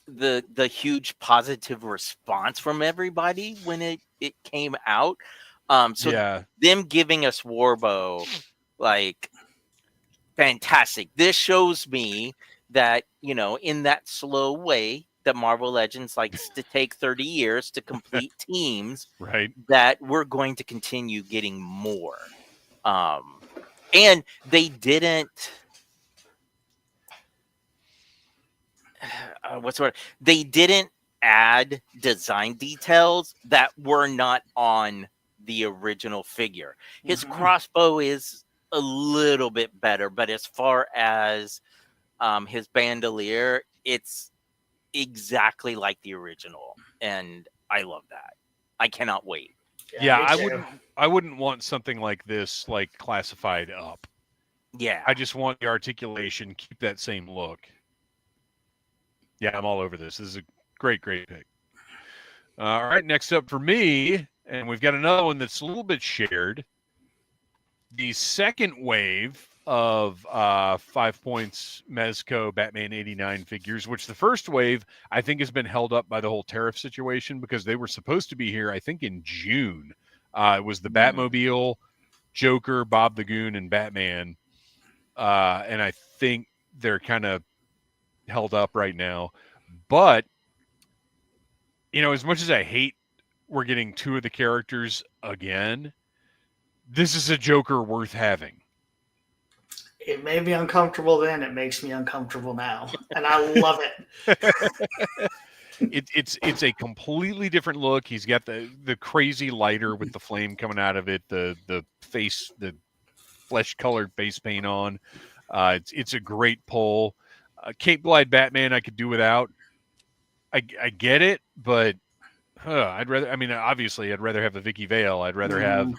the huge positive response from everybody when it came out. So yeah. them giving us Warbow, like, fantastic. This shows me that, in that slow way that Marvel Legends likes to take 30 years to complete teams, Right. that we're going to continue getting more. And they didn't they didn't add design details that were not on the original figure. His crossbow is a little bit better, but as far as his bandolier, it's exactly like the original, and I love that. I cannot wait. Yeah, I wouldn't want something like this like classified up. Yeah. I just want the articulation, keep that same look. Yeah, I'm all over this. This is a great pick. All right, next up for me, and we've got another one that's a little bit shared. The second wave of 5 points Mezco Batman 89 figures, which the first wave I think has been held up by the whole tariff situation because they were supposed to be here, I think, in June. It was the Batmobile, Joker, Bob the Goon, and Batman. And I think they're kind of held up right now. But, as much as I hate we're getting two of the characters again, this is a Joker worth having. It made me uncomfortable then. It makes me uncomfortable now. And I love it. It's a completely different look. He's got the crazy lighter with the flame coming out of it, the face, the flesh-colored face paint on. It's a great pull. Cape Glide Batman I could do without. I get it, but I'd rather. I mean, obviously, I'd rather have the Vicky Vale. I'd rather have,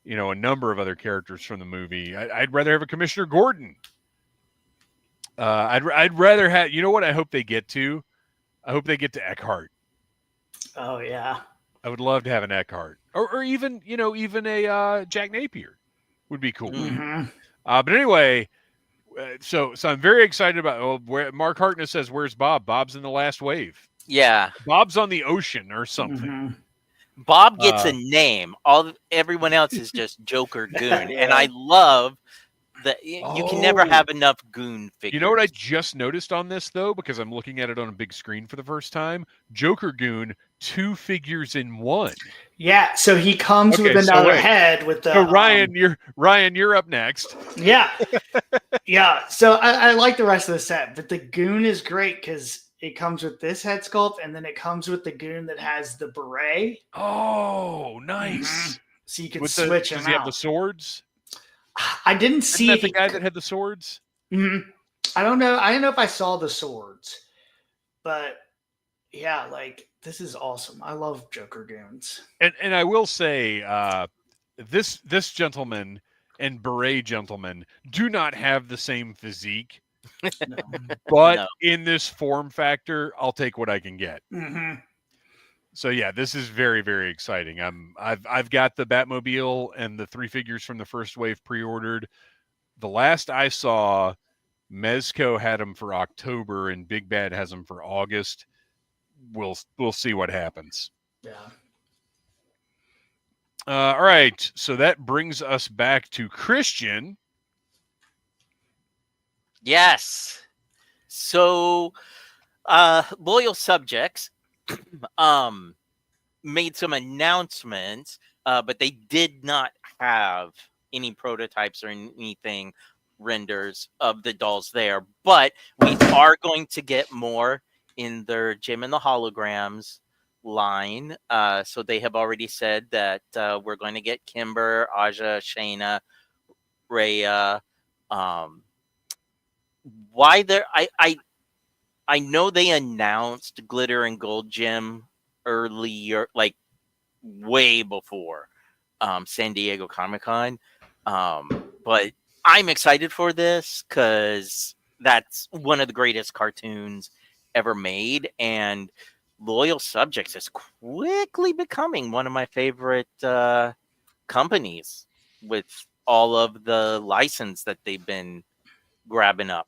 a number of other characters from the movie. I'd rather have a Commissioner Gordon. I'd rather have. You know what? I hope they get to. I hope they get to Eckhart. Oh yeah. I would love to have an Eckhart, or even even a Jack Napier would be cool. But anyway. So I'm very excited about where Mark Hartness says, "Where's Bob? Bob's in the last wave." Yeah, Bob's on the ocean or something. Bob gets a name. Everyone else is just Joker Goon, and I love that you can never have enough Goon figures. You know what I just noticed on this though, because I'm looking at it on a big screen for the first time. Joker Goon, 2 figures in 1. Yeah, so he comes with another head with the. So Ryan, you're up next. Yeah, yeah. So I like the rest of the set, but the Goon is great because it comes with this head sculpt, and then it comes with the Goon that has the beret. Oh, nice! So you can switch him out. Does he have the swords? I didn't see the guy that had the swords. I don't know. I don't know if I saw the swords, but yeah, like this is awesome. I love Joker Goons. And I will say, this gentleman and beret gentleman do not have the same physique, but in this form factor, I'll take what I can get. So yeah, this is very, very exciting. I've got the Batmobile and the 3 figures from the first wave pre-ordered. The last I saw, Mezco had them for October and Big Bad has them for August. We'll see what happens. Yeah. All right, so that brings us back to Kristian. Yes. So, loyal subjects made some announcements, but they did not have any prototypes or anything renders of the dolls there, but we are going to get more in their Jim and the Holograms line. So they have already said that we're going to get Kimber, Aja, Shayna, Rhea. Why there? I know they announced Glitter and Gold Gem earlier, like way before San Diego Comic-Con. But I'm excited for this because that's one of the greatest cartoons ever made, and Loyal Subjects is quickly becoming one of my favorite companies with all of the license that they've been grabbing up.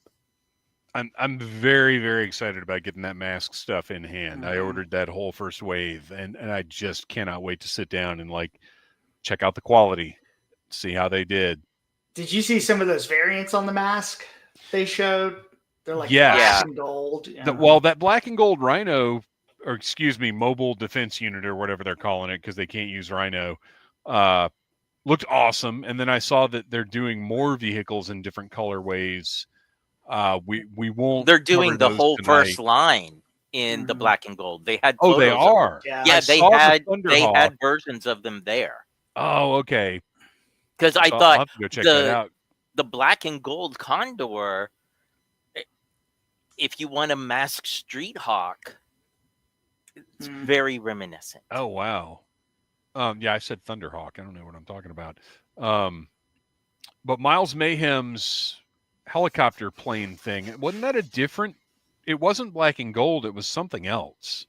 I'm very, very excited about getting that mask stuff in hand. I ordered that whole first wave, and I just cannot wait to sit down and like check out the quality, see how they did. Did you see some of those variants on the mask they showed? They're like Yes. black and gold. Well, that black and gold Rhino, or excuse me, mobile defense unit or whatever they're calling it, because they can't use Rhino, looked awesome. And then I saw that they're doing more vehicles in different colorways. We won't. They're doing cover the those whole tonight. first line in the black and gold. They had Oh, they photos of- are. yeah, they had versions of them there. Oh, okay. Because I I'll thought have to go check that out. the black and gold Condor, if you want a masked Street Hawk, it's very reminiscent. Oh, wow. Yeah, I said Thunderhawk. I don't know what I'm talking about. But Miles Mayhem's helicopter plane thing, wasn't that a different? It wasn't black and gold. It was something else.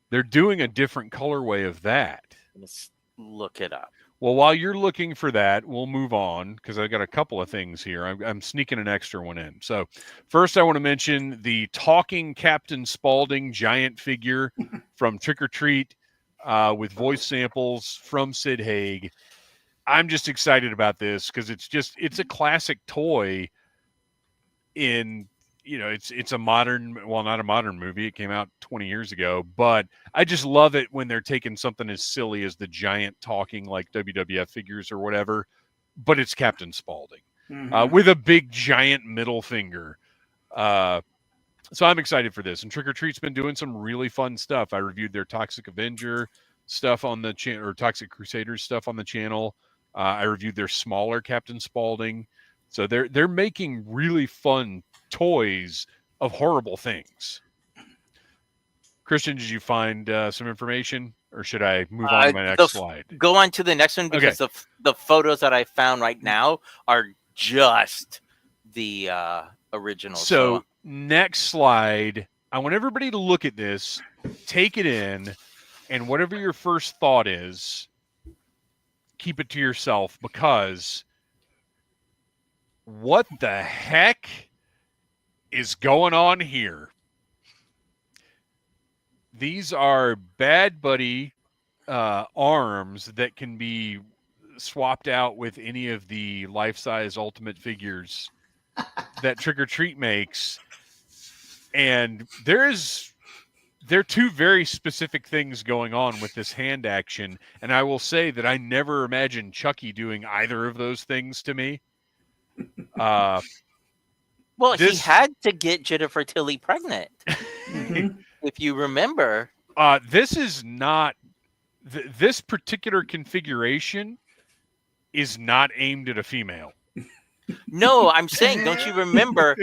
They're doing a different colorway of that. Let's look it up. Well, while you're looking for that, we'll move on because I've got a couple of things here. I'm sneaking an extra one in. So first, I want to mention the talking Captain Spaulding giant figure from Trick or Treat with voice samples from Sid Haig. I'm just excited about this because it's a classic toy in, it's a modern, well, not a modern movie. It came out 20 years ago, but I just love it when they're taking something as silly as the giant talking like WWF figures or whatever, but it's Captain Spaulding with a big giant middle finger. So I'm excited for this. And Trick or Treat's been doing some really fun stuff. I reviewed their Toxic Avenger stuff on the channel, or Toxic Crusaders stuff on the channel. I reviewed their smaller Captain Spaulding. So they're making really fun toys of horrible things. Kristian, did you find some information, or should I move on to my next slide? Go on to the next one because the photos that I found right now are just the original. So next slide, I want everybody to look at this, take it in, and whatever your first thought is, keep it to yourself, because what the heck is going on here? These are Bad Buddy arms that can be swapped out with any of the life-size Ultimate figures that Trick or Treat makes. And there are two very specific things going on with this hand action. And I will say that I never imagined Chucky doing either of those things to me. Well, he had to get Jennifer Tilly pregnant. If you remember. This is not... this particular configuration is not aimed at a female. No, I'm saying, don't you remember?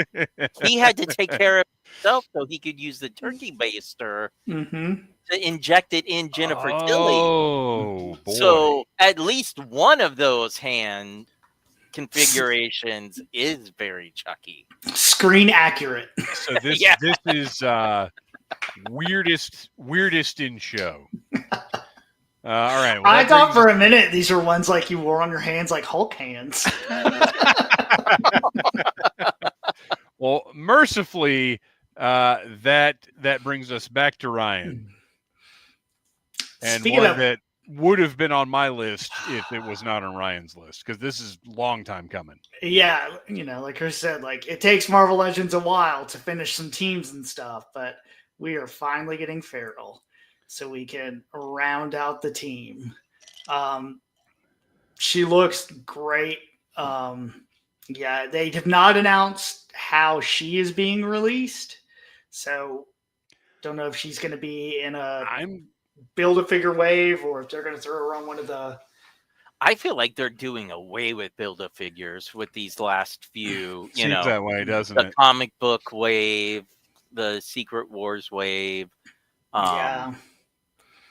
He had to take care of himself so he could use the turkey baster to inject it in Jennifer Tilly. Oh, boy. So at least one of those hand configurations is very Chucky. Screen accurate. So this is weirdest in show. All right. Well, I thought for a minute these were ones like you wore on your hands, like Hulk hands. Well, mercifully, that brings us back to Ryan, and Speaking one of, that would have been on my list if it was not on Ryan's list, because this is a long time coming. Yeah, like Chris said, like it takes Marvel Legends a while to finish some teams and stuff, but we are finally getting Feral, so we can round out the team. She looks great. Yeah, they have not announced how she is being released. So don't know if she's going to be in a Build-A-Figure wave or if they're going to throw her on one of the... I feel like they're doing away with Build-A-Figures with these last few, Seems that way, doesn't the it? comic book wave, the Secret Wars wave. Yeah.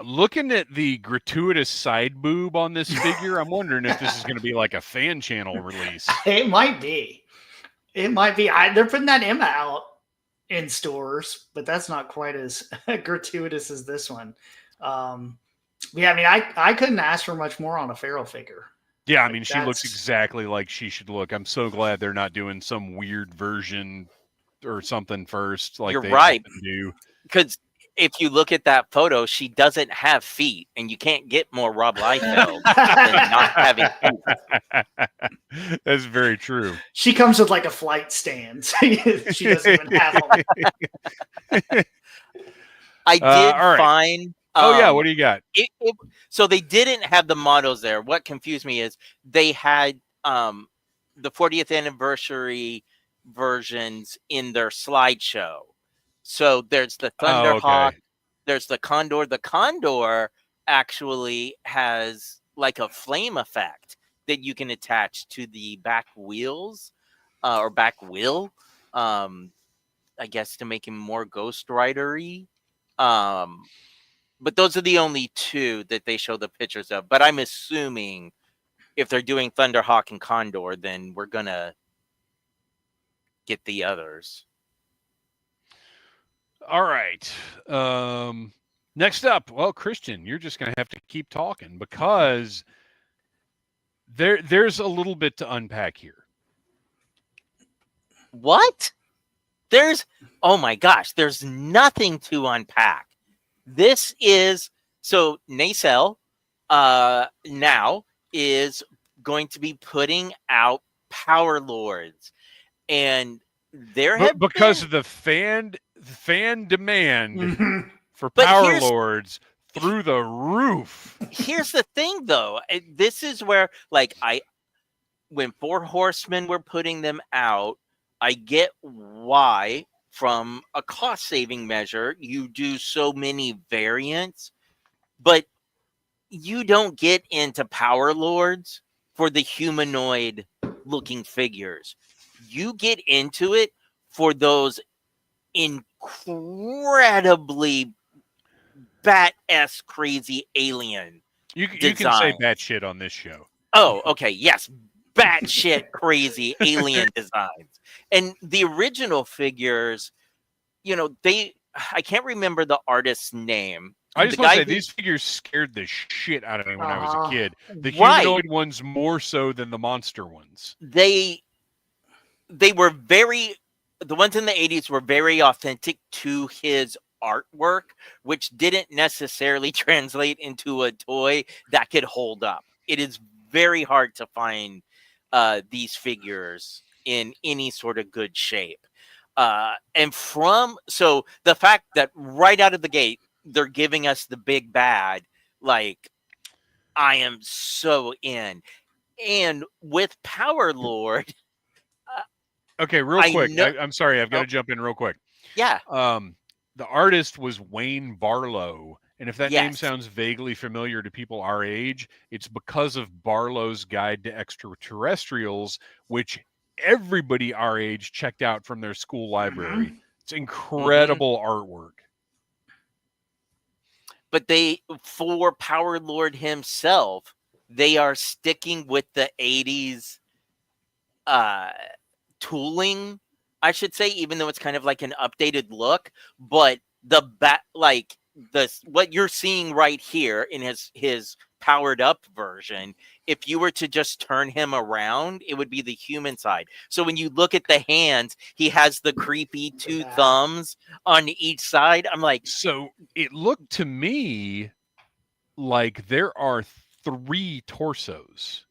Looking at the gratuitous side boob on this figure, I'm wondering if this is going to be like a fan channel release. It might be. It might be. They're putting that Emma out in stores, but that's not quite as gratuitous as this one. Yeah, I mean, I couldn't ask for much more on a Pharaoh figure. Yeah, I mean, she looks exactly like she should look. I'm so glad they're not doing some weird version or something first. Like You're they right. do. Because if you look at that photo, she doesn't have feet, and you can't get more Rob Liefeld than not having feet. That's very true. She comes with like a flight stand. She doesn't even have them. I did find... Oh, yeah. What do you got? So they didn't have the models there. What confused me is they had the 40th anniversary versions in their slideshow. So there's the Thunderhawk, there's the Condor. The Condor actually has like a flame effect that you can attach to the back wheels or back wheel, I guess, to make him more Ghost Rider-y. But those are the only two that they show the pictures of. But I'm assuming if they're doing Thunderhawk and Condor, then we're going to get the others. All right. Next up, well, Kristian, you're just going to have to keep talking because there's a little bit to unpack here. What? Oh my gosh, there's nothing to unpack. This is, so Nacelle now is going to be putting out Power Lords. And because of the fan demand for Power Lords through the roof. Here's the thing, though. This is where, like, when Four Horsemen were putting them out, I get why, from a cost-saving measure, you do so many variants, but you don't get into Power Lords for the humanoid-looking figures. You get into it for those incredibly bat-esque crazy alien You can say bat shit on this show. Oh, okay. Yes. Batshit crazy alien designs. And the original figures, I can't remember the artist's name. I just want to say these figures scared the shit out of me when I was a kid. The humanoid ones more so than the monster ones. They were the ones in the 80s were very authentic to his artwork, which didn't necessarily translate into a toy that could hold up. It is very hard to find these figures in any sort of good shape. So the fact that right out of the gate, they're giving us the big bad, like, I am so in. And with Power Lord. Okay, real quick. I'm sorry. I've got to jump in real quick. Yeah. The artist was Wayne Barlow. And if that name sounds vaguely familiar to people our age, it's because of Barlow's Guide to Extraterrestrials, which everybody our age checked out from their school library. Mm-hmm. It's incredible artwork. But for Power Lord himself, they are sticking with the 80s tooling, I should say, even though it's kind of like an updated look. But what you're seeing right here in his powered up version, if you were to just turn him around, it would be the human side. So when you look at the hands, he has the creepy two thumbs on each side. I'm like, so it looked to me like there are 3 torsos.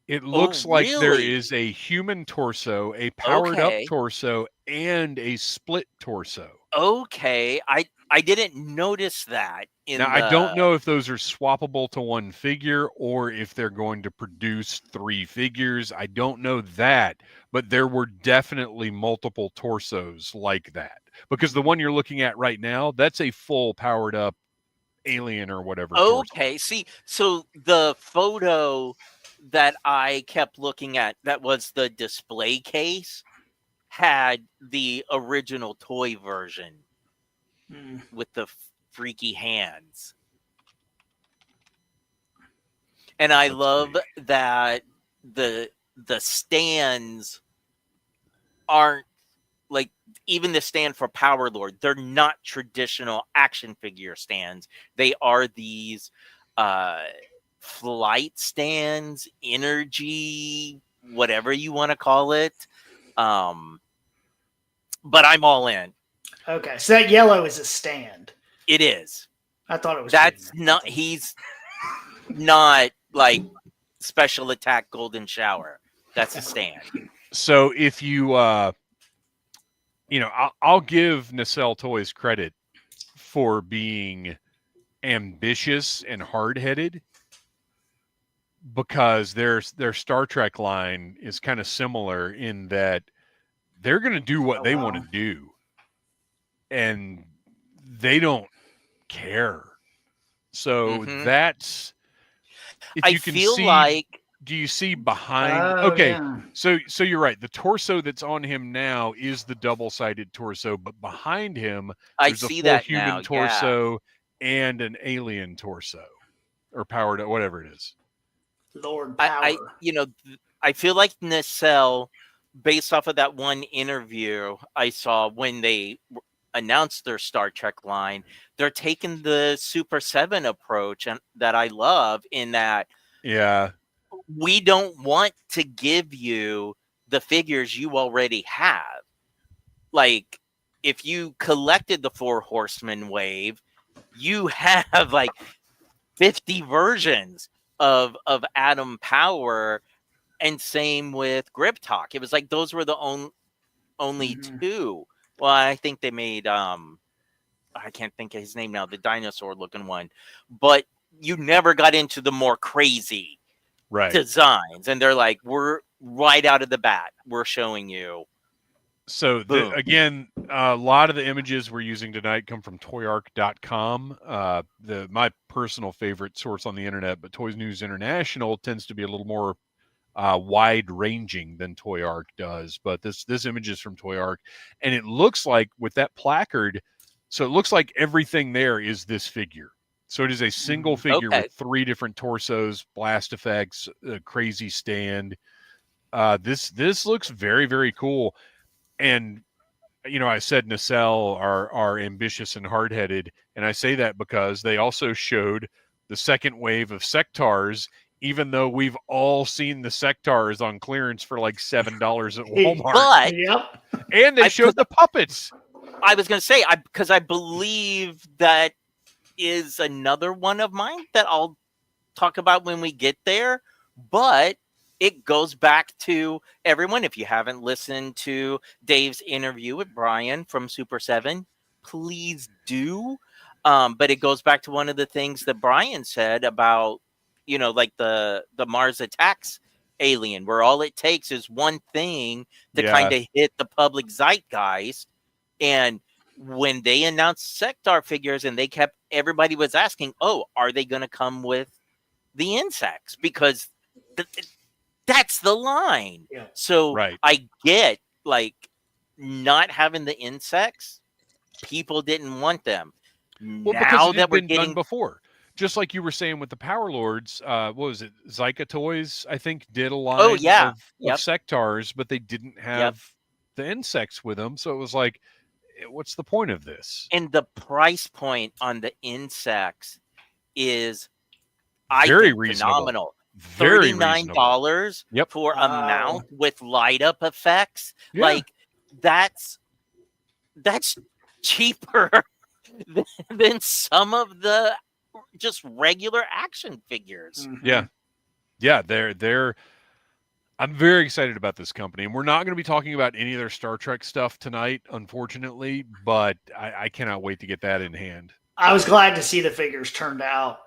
It looks like there is a human torso, a powered up torso, and a split torso. Okay, I didn't notice that in Now, the. I don't know if those are swappable to one figure or if they're going to produce 3 figures. I don't know that, but there were definitely multiple torsos like that. Because the one you're looking at right now, that's a full powered up alien or whatever torso. Okay, see, so the photo that I kept looking at, that was the display case, had the original toy version with the freaky hands. And I love that the stands aren't like, even the stand for Power Lord, they're not traditional action figure stands. They are these flight stands, energy, whatever you want to call it. But I'm all in. Okay, so that yellow is a stand. It is. I thought it was. That's not. He's not like Special Attack Golden Shower. That's a stand. So if you, I'll give Nacelle Toys credit for being ambitious and hard-headed, because their Star Trek line is kind of similar in that they're going to do what they want to do, and they don't care. So that's, if you can see, do you see behind? Okay, yeah. So you're right. The torso that's on him now is the double-sided torso, but behind him there's a full human torso and an alien torso, or powered, whatever it is. Lord Power. I feel like Nacelle, based off of that one interview I saw when they announced their Star Trek line, they're taking the Super 7 approach, and that I love, in that we don't want to give you the figures you already have. Like, if you collected the 4 Horsemen wave, you have like 50 versions of Atom Power, and same with Grip Talk. It was like those were the only 2. Well, I think they made I can't think of his name now, the dinosaur looking one, but you never got into the more crazy designs, and they're like, we're right out of the bat, we're showing you. So again, a lot of the images we're using tonight come from toyark.com, my personal favorite source on the internet, but Toys News International tends to be a little more wide ranging than Toy Ark does. But this image is from Toy Ark, and it looks like, with that placard, so it looks like everything there is this figure. So it is a single figure with 3 different torsos, blast effects, a crazy stand. This looks very, very cool. And I said Nacelle are ambitious and hard-headed, and I say that because they also showed the second wave of Sectars, even though we've all seen the Sectars on clearance for like $7 at Walmart. And they showed the puppets. I was going to say, because I believe that is another one of mine that I'll talk about when we get there, but it goes back to everyone. If you haven't listened to Dave's interview with Brian from Super 7, please do. But it goes back to one of the things that Brian said about, like the Mars Attacks alien, where all it takes is one thing to kind of hit the public zeitgeist. And when they announced Sectar figures, and everybody was asking, are they going to come with the insects? Because that's the line. Yeah. So I get, like, not having the insects. People didn't want them. Well, now that we're getting done before, just like you were saying with the Power Lords, what was it? Zyka Toys, I think, did a line of Sectars, but they didn't have the insects with them. So it was like, what's the point of this? And the price point on the insects is, very think, reasonable. Phenomenal. Very $39 for a mount with light up effects. Yeah. Like, that's cheaper than some of the just regular action figures. Yeah. They're I'm very excited about this company, and we're not going to be talking about any of their Star Trek stuff tonight, unfortunately, but I cannot wait to get that in hand. I was glad to see the figures turned out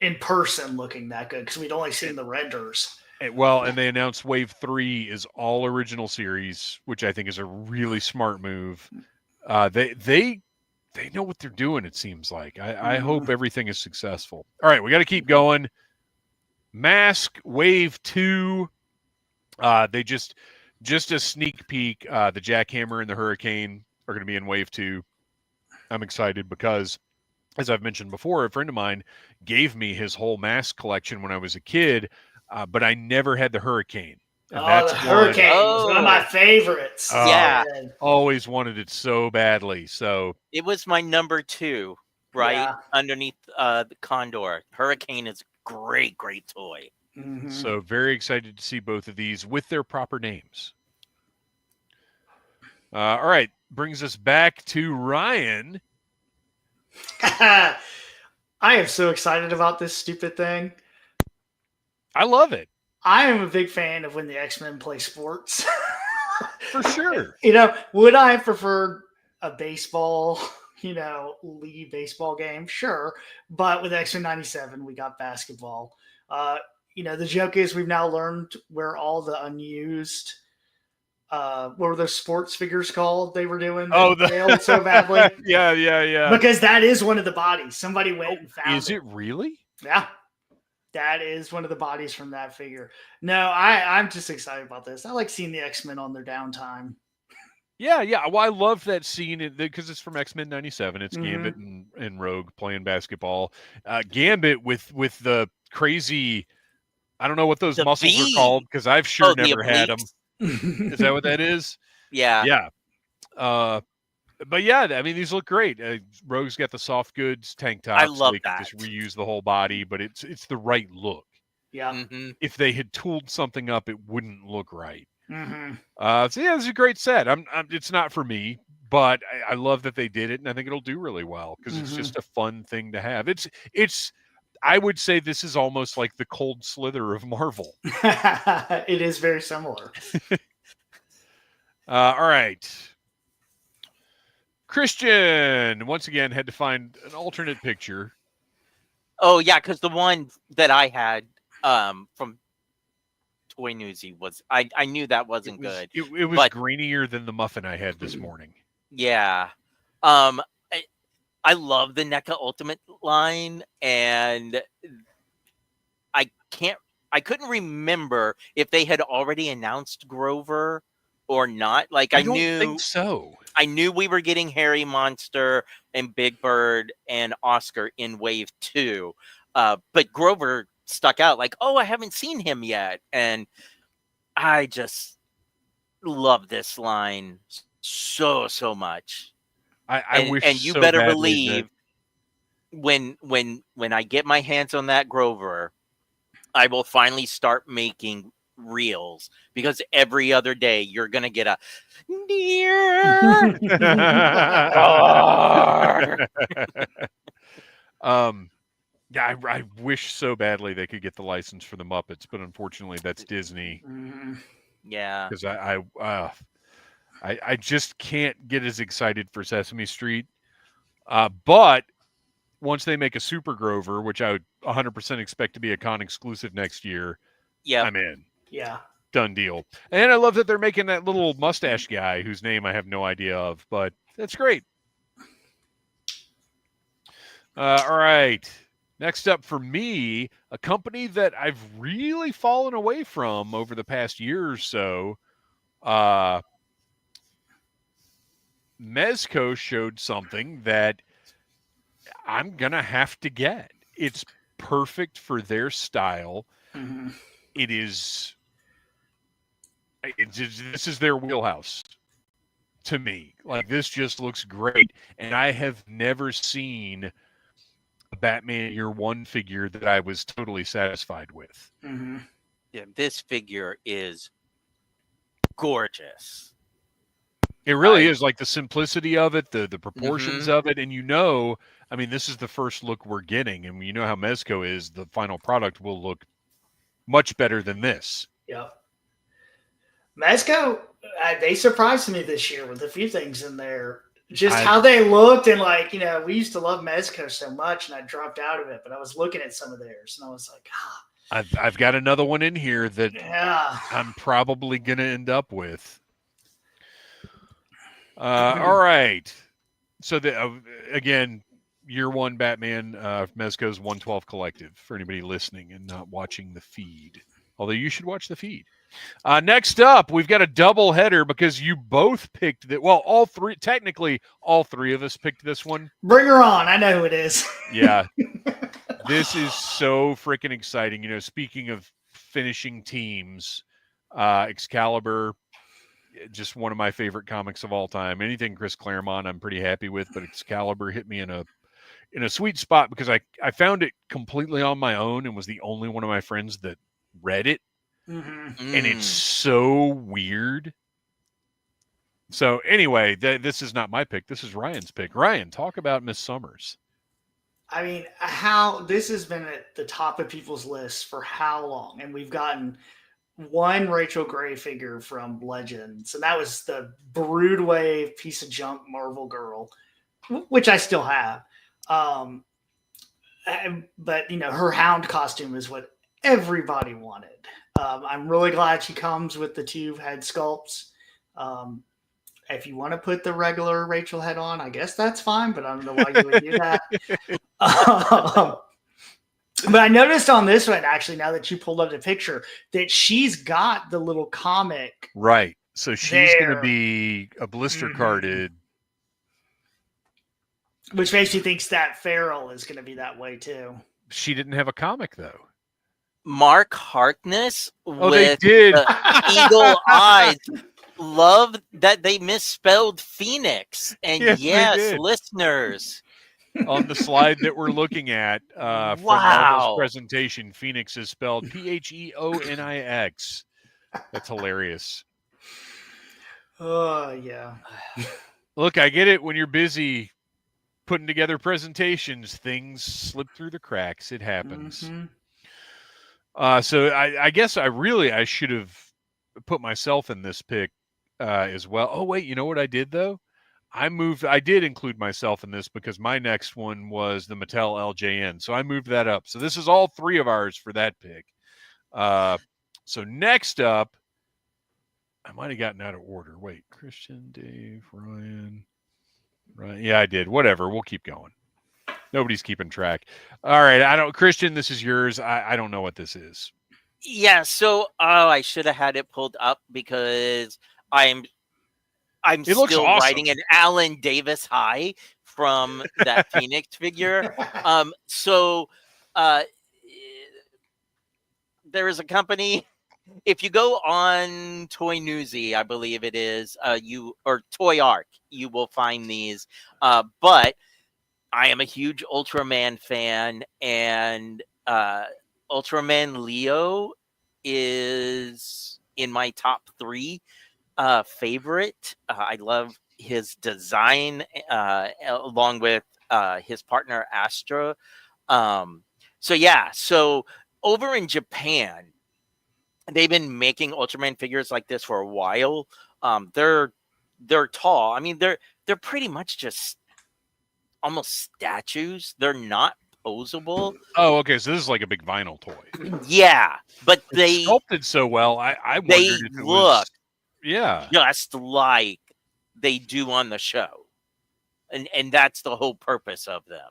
in person looking that good because we'd only seen the renders. And they announced Wave 3 is all original series, which I think is a really smart move. They know what they're doing, it seems like. I hope everything is successful. All right, we got to keep going. Mask Wave 2. They just a sneak peek. The Jackhammer and the Hurricane are going to be in Wave 2. I'm excited because, as I've mentioned before, a friend of mine gave me his whole mask collection when I was a kid, but I never had the Hurricane. And the Hurricane was one of my favorites. Yeah. Always wanted it so badly. So it was my number 2, right? Yeah. Underneath the Condor. Hurricane is great toy. Mm-hmm. So very excited to see both of these with their proper names. All right. Brings us back to Ryan. I am so excited about this stupid thing. I love it. I am a big fan of when the X-Men play sports. For sure. Would I have preferred a baseball, league baseball game? Sure. But with X-Men 97, we got basketball. The joke is we've now learned where all the unused, what were those sports figures called they were doing? Failed so badly. Yeah. Because that is one of the bodies. Somebody went and found it. Is it really? Yeah. That is one of the bodies from that figure. No, I'm just excited about this. I like seeing the X-Men on their downtime. Yeah. Well, I love that scene because it's from X-Men 97. It's Gambit and Rogue playing basketball. Gambit with the crazy, I don't know what those muscles are called because I've never had them. Is that what that is? Yeah. But yeah, I mean, these look great. Rogue's got the soft goods tank top. I love that. Just reuse the whole body, but it's the right look. Yeah. Mm-hmm. If they had tooled something up, it wouldn't look right. Mm-hmm. So yeah, it's a great set. It's not for me, but I love that they did it, and I think it'll do really well because it's just a fun thing to have. It's. I would say this is almost like the Cold Slither of Marvel. It is very similar. All right. Kristian, once again, had to find an alternate picture. Oh, yeah, because the one that I had from Toy Newsy was, I knew that wasn't good. It was grainier than the muffin I had this morning. Yeah. I love the NECA Ultimate line, and I couldn't remember if they had already announced Grover or not. Like I don't knew think so. I knew we were getting Harry Monster and Big Bird and Oscar in Wave 2. But Grover stuck out like, I haven't seen him yet. And I just love this line so much. I wish and you so better badly believe when I get my hands on that Grover, I will finally start making reels because every other day you're gonna get a dear. Yeah, I wish so badly they could get the license for the Muppets, but unfortunately that's Disney. Yeah, because I just can't get as excited for Sesame Street. But once they make a Super Grover, which I would 100% expect to be a con exclusive next year, I'm in. Yeah. Done deal. And I love that they're making that little mustache guy whose name I have no idea of, but that's great. All right. Next up for me, a company that I've really fallen away from over the past year or so. Mezco showed something that I'm going to have to get. It's perfect for their style. Mm-hmm. This is their wheelhouse to me. Like, this just looks great. And I have never seen a Batman Year One figure that I was totally satisfied with. Mm-hmm. Yeah, this figure is gorgeous. It really is, like the simplicity of it, the proportions of it. And I mean, this is the first look we're getting. And you know how Mezco is, the final product will look much better than this. Yeah. Mezco, they surprised me this year with a few things in there. Just how they looked, and like, we used to love Mezco so much, and I dropped out of it. But I was looking at some of theirs, and I was like, I've got another one in here that I'm probably gonna end up with. All right. So again, year one Batman, Mezco's 112 Collective for anybody listening and not watching the feed. Although you should watch the feed. Next up, we've got a double header because you both picked it. Well, all three of us picked this one. Bring her on. I know who it is. Yeah. This is so freaking exciting. Speaking of finishing teams, Excalibur, just one of my favorite comics of all time. Anything Chris Claremont I'm pretty happy with, but Excalibur hit me in a sweet spot because I found it completely on my own and was the only one of my friends that read it. Mm-hmm. And it's so weird. So anyway, this is not my pick. This is Ryan's pick. Ryan, talk about Miss Summers. I mean, how this has been at the top of people's lists for how long? And we've gotten one Rachel Gray figure from Legends, and that was the Broodwave piece of junk Marvel girl, which I still have. But her Hound costume is what everybody wanted. I'm really glad she comes with the two head sculpts. If you want to put the regular Rachel head on, I guess that's fine, but I don't know why you would do that. But I noticed on this one, actually, now that you pulled up the picture, that she's got the little comic. Right. So she's going to be a blister carded. Which makes you think that Farrell is going to be that way, too. She didn't have a comic, though. Mark Harkness with they did. Eagle eyes. Love that they misspelled Phoenix. And yes listeners. On the slide that we're looking at from Marvel's presentation, Phoenix is spelled Pheonix. That's hilarious. Oh, yeah. Look, I get it. When you're busy putting together presentations, things slip through the cracks. It happens. Mm-hmm. So I guess I should have put myself in this pick as well. Oh, wait, you know what I did, though? I did include myself in this because my next one was the Mattel LJN. So I moved that up. So this is all three of ours for that pick. So next up, I might have gotten out of order. Wait, Kristian, Dave, Ryan. Yeah, I did. Whatever. We'll keep going. Nobody's keeping track. All right. Kristian, this is yours. I don't know what this is. Yeah. So, I should have had it pulled up because I'm still awesome. writing an Alan Davis high from that Phoenix figure. So there is a company. If you go on Toy Newsy, I believe it is, or Toy Arc, you will find these. But I am a huge Ultraman fan, and Ultraman Leo is in my top 3 favorite. I love his design along with his partner Astra. So over in Japan, they've been making Ultraman figures like this for a while. They're tall. I mean, they're pretty much just almost statues. They're not posable. Oh, okay. So this is like a big vinyl toy. Yeah, but they sculpted so well. I wondered if it look was, just like they do on the show, and that's the whole purpose of them.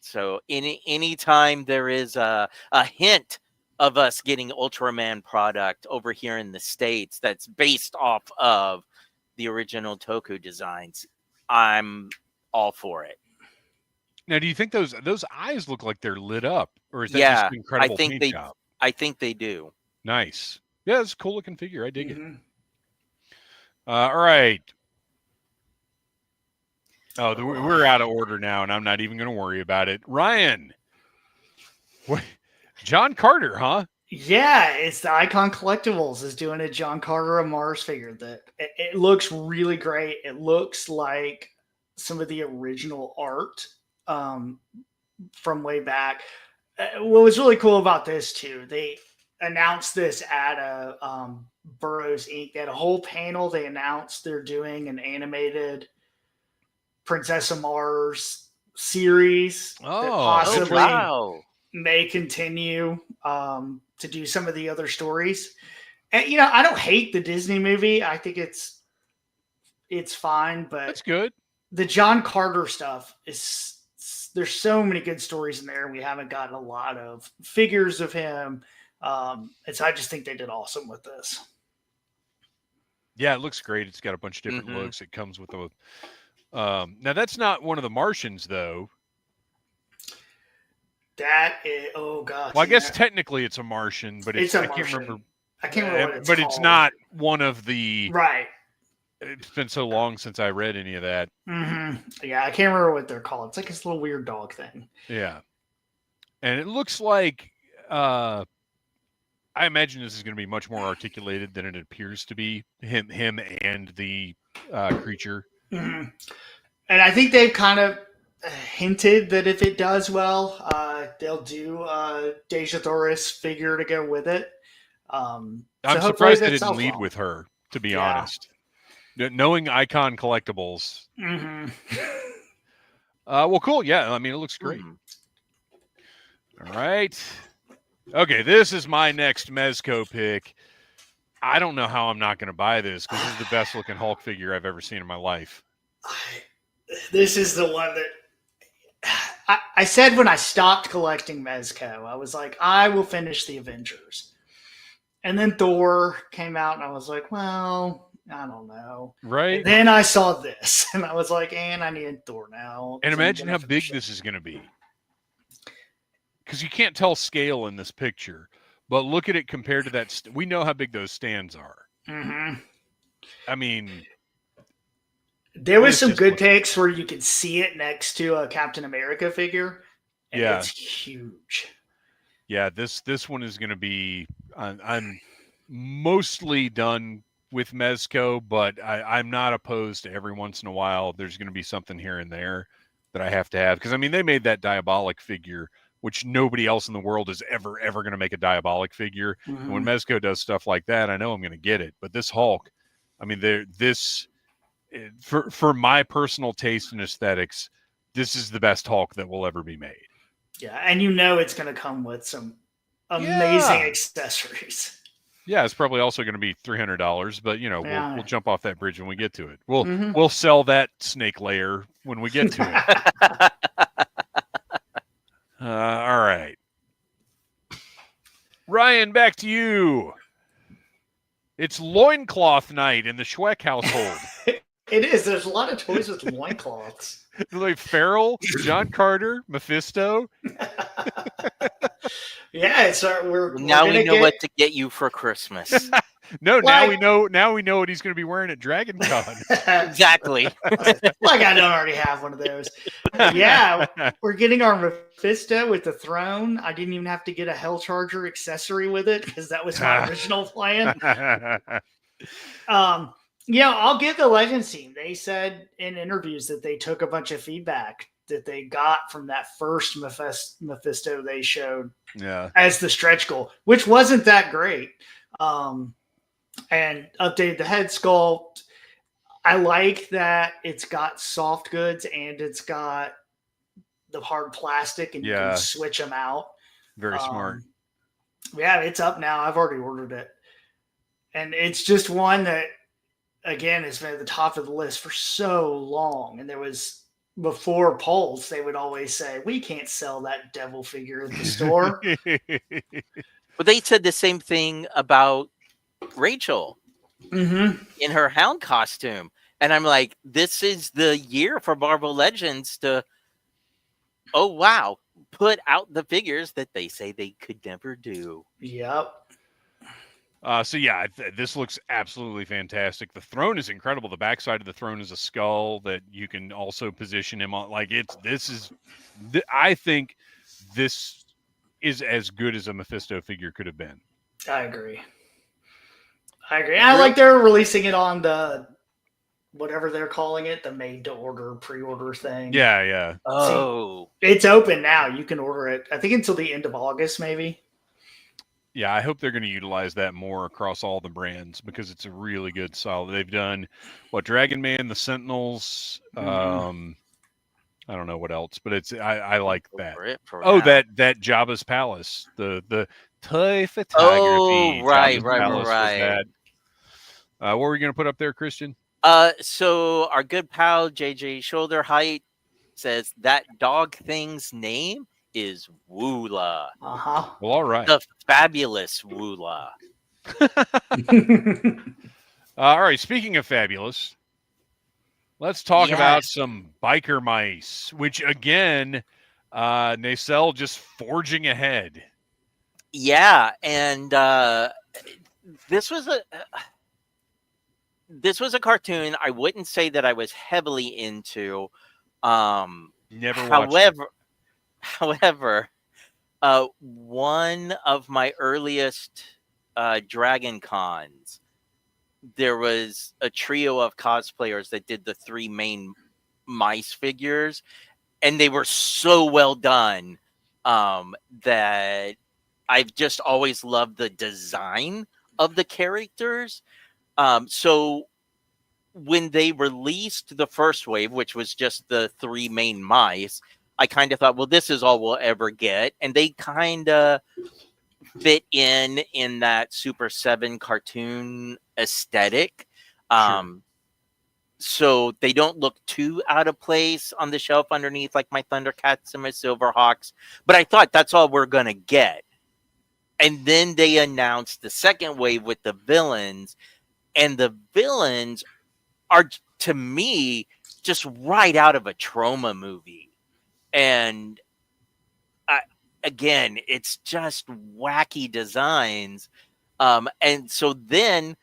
So any time there is a hint of us getting Ultraman product over here in the States that's based off of the original Toku designs, I'm all for it. Now, do you think those eyes look like they're lit up, or is that just an incredible paint job? I think they do. Nice. Yeah, it's a cool looking figure. I dig it. All right. Oh, we're out of order now, and I'm not even going to worry about it. Ryan. John Carter, huh? Yeah, it's the Icon Collectibles is doing a John Carter of Mars figure that it looks really great. It looks like some of the original art from way back. What was really cool about this too, they announced this at a Burroughs Inc. They had a whole panel. They announced they're doing an animated Princess of Mars series that possibly may continue to do some of the other stories. And I don't hate the Disney movie. I think it's fine, but it's good. The John Carter stuff there's so many good stories in there. We haven't gotten a lot of figures of him. And so I just think they did awesome with this. Yeah, it looks great. It's got a bunch of different looks. It comes with a now that's not one of the Martians though. That is, oh gosh. Well, I guess technically it's a Martian, but I can't remember what it's but called. It's not one of the right. It's been so long since I read any of that. Mm-hmm. Yeah, I can't remember what they're called. It's like this little weird dog thing. Yeah, and it looks like I imagine this is going to be much more articulated than it appears to be. Him and the creature. Mm-hmm. And I think they've kind of hinted that if it does well, they'll do a Deja Thoris figure to go with it. I'm surprised they didn't lead with her, to be honest. Knowing Icon Collectibles. Mm-hmm. Well, cool. Yeah, I mean, it looks great. All right. Okay, this is my next Mezco pick. I don't know how I'm not going to buy this because this is the best looking Hulk figure I've ever seen in my life. This is the one that I said when I stopped collecting Mezco. I was like, I will finish the Avengers. And then Thor came out, and I was like, well, I don't know. Right. And then I saw this, and I was like, and I need Thor now. And imagine how big this is going to be. Because you can't tell scale in this picture, but look at it compared to that. We know how big those stands are. Mm-hmm. I mean, there was some good pics where you could see it next to a Captain America figure. And it's huge. Yeah, this one is going to be. I'm mostly done with Mezco, but I'm not opposed to every once in a while. There's going to be something here and there that I have to have because I mean they made that Diabolic figure, which nobody else in the world is ever going to make a Diabolic figure. Mm-hmm. When Mezco does stuff like that, I know I'm going to get it. But this Hulk, I mean, for my personal taste and aesthetics, this is the best Hulk that will ever be made. Yeah, and it's going to come with some amazing accessories. Yeah, it's probably also going to be $300, but we'll jump off that bridge when we get to it. We'll sell that snake layer when we get to it. All right, Ryan, back to you. It's loincloth night in the Schweck household. It is. There's a lot of toys with loincloths. Like Farrell, John Carter, Mephisto. Yeah, now we know what to get you for Christmas. No, now we know. Now we know what he's going to be wearing at Dragon Con. Exactly. Like I don't already have one of those. Yeah, we're getting our Mephisto with the throne. I didn't even have to get a Hell Charger accessory with it because that was my original plan. I'll give the Legends team. They said in interviews that they took a bunch of feedback that they got from that first Mephisto they showed as the stretch goal, which wasn't that great. And updated the head sculpt. I like that it's got soft goods and it's got the hard plastic and you can switch them out. Very smart. Yeah, it's up now. I've already ordered it. And it's just one that, again, has been at the top of the list for so long. And there was, before polls, they would always say, we can't sell that devil figure at the store. But they said the same thing about Rachel in her hound costume. And I'm like, this is the year for Marvel Legends to, put out the figures that they say they could never do. Yep. This looks absolutely fantastic. The throne is incredible. The backside of the throne is a skull that you can also position him on. Like I think this is as good as a Mephisto figure could have been. I agree. I like they're releasing it on the whatever they're calling it, the made-to-order, pre-order thing. Yeah. Oh. See, it's open now. You can order it, I think, until the end of August, maybe. Yeah, I hope they're going to utilize that more across all the brands because it's a really good solid. They've done Dragon Man, the Sentinels. I don't know what else, but I like that. Oh, now. that Jabba's Palace, the toy Oh, photography. right, Jabba's Palace was right. that. What were we going to put up there, Kristian? So our good pal JJ Shoulder Height says that dog thing's name is Woola. Uh-huh. Well, all right. The fabulous Woola. All right. Speaking of fabulous, let's talk about some biker mice, which again, Nacelle just forging ahead. Yeah, and this was a cartoon I wouldn't say that I was heavily into. Never watched. However, one of my earliest Dragon Cons, there was a trio of cosplayers that did the 3 main mice figures, and they were so well done that I've just always loved the design of the characters. So when they released the first wave, which was just the 3 main mice, I kind of thought, well, this is all we'll ever get. And they kind of fit in that Super 7 cartoon aesthetic. Sure. So they don't look too out of place on the shelf underneath like my Thundercats and my Silverhawks. But I thought that's all we're going to get. And then they announced the second wave with the villains. And the villains are, to me, just right out of a Trauma movie. And again, it's just wacky designs. And so then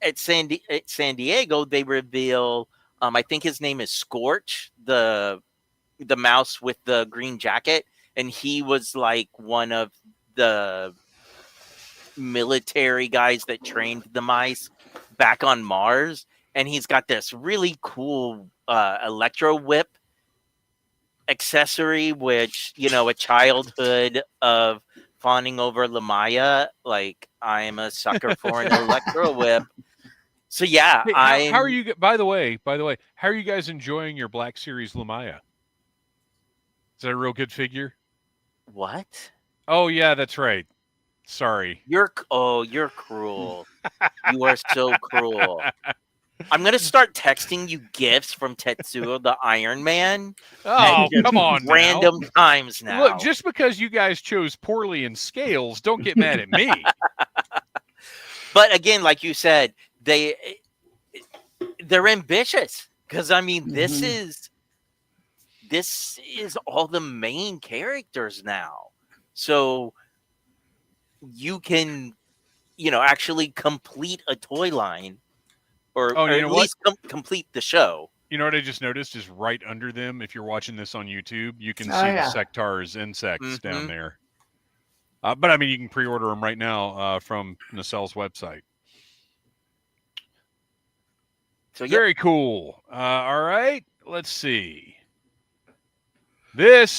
at San Diego, they reveal, I think his name is Scorch, the mouse with the green jacket. And he was like one of the military guys that trained the mice back on Mars. And he's got this really cool electro whip accessory, which, a childhood of fawning over Lamaya, like I'm a sucker for an electro whip. So yeah, hey, how are you? By the way, how are you guys enjoying your Black Series Lamaya? Is that a real good figure? What? Oh yeah, that's right. Sorry. You're cruel. You are so cruel. I'm going to start texting you gifts from Tetsuo the Iron Man. Oh, come on random times now. Look, just because you guys chose poorly in scales, don't get mad at me. But again, like you said, they're ambitious because this is all the main characters now. So you can, actually complete a toy line. Or at least complete the show. You know what I just noticed is right under them, if you're watching this on YouTube, you can see the Sectar's insects down there. But you can pre-order them right now from Nacelle's website. So very cool. All right, let's see. That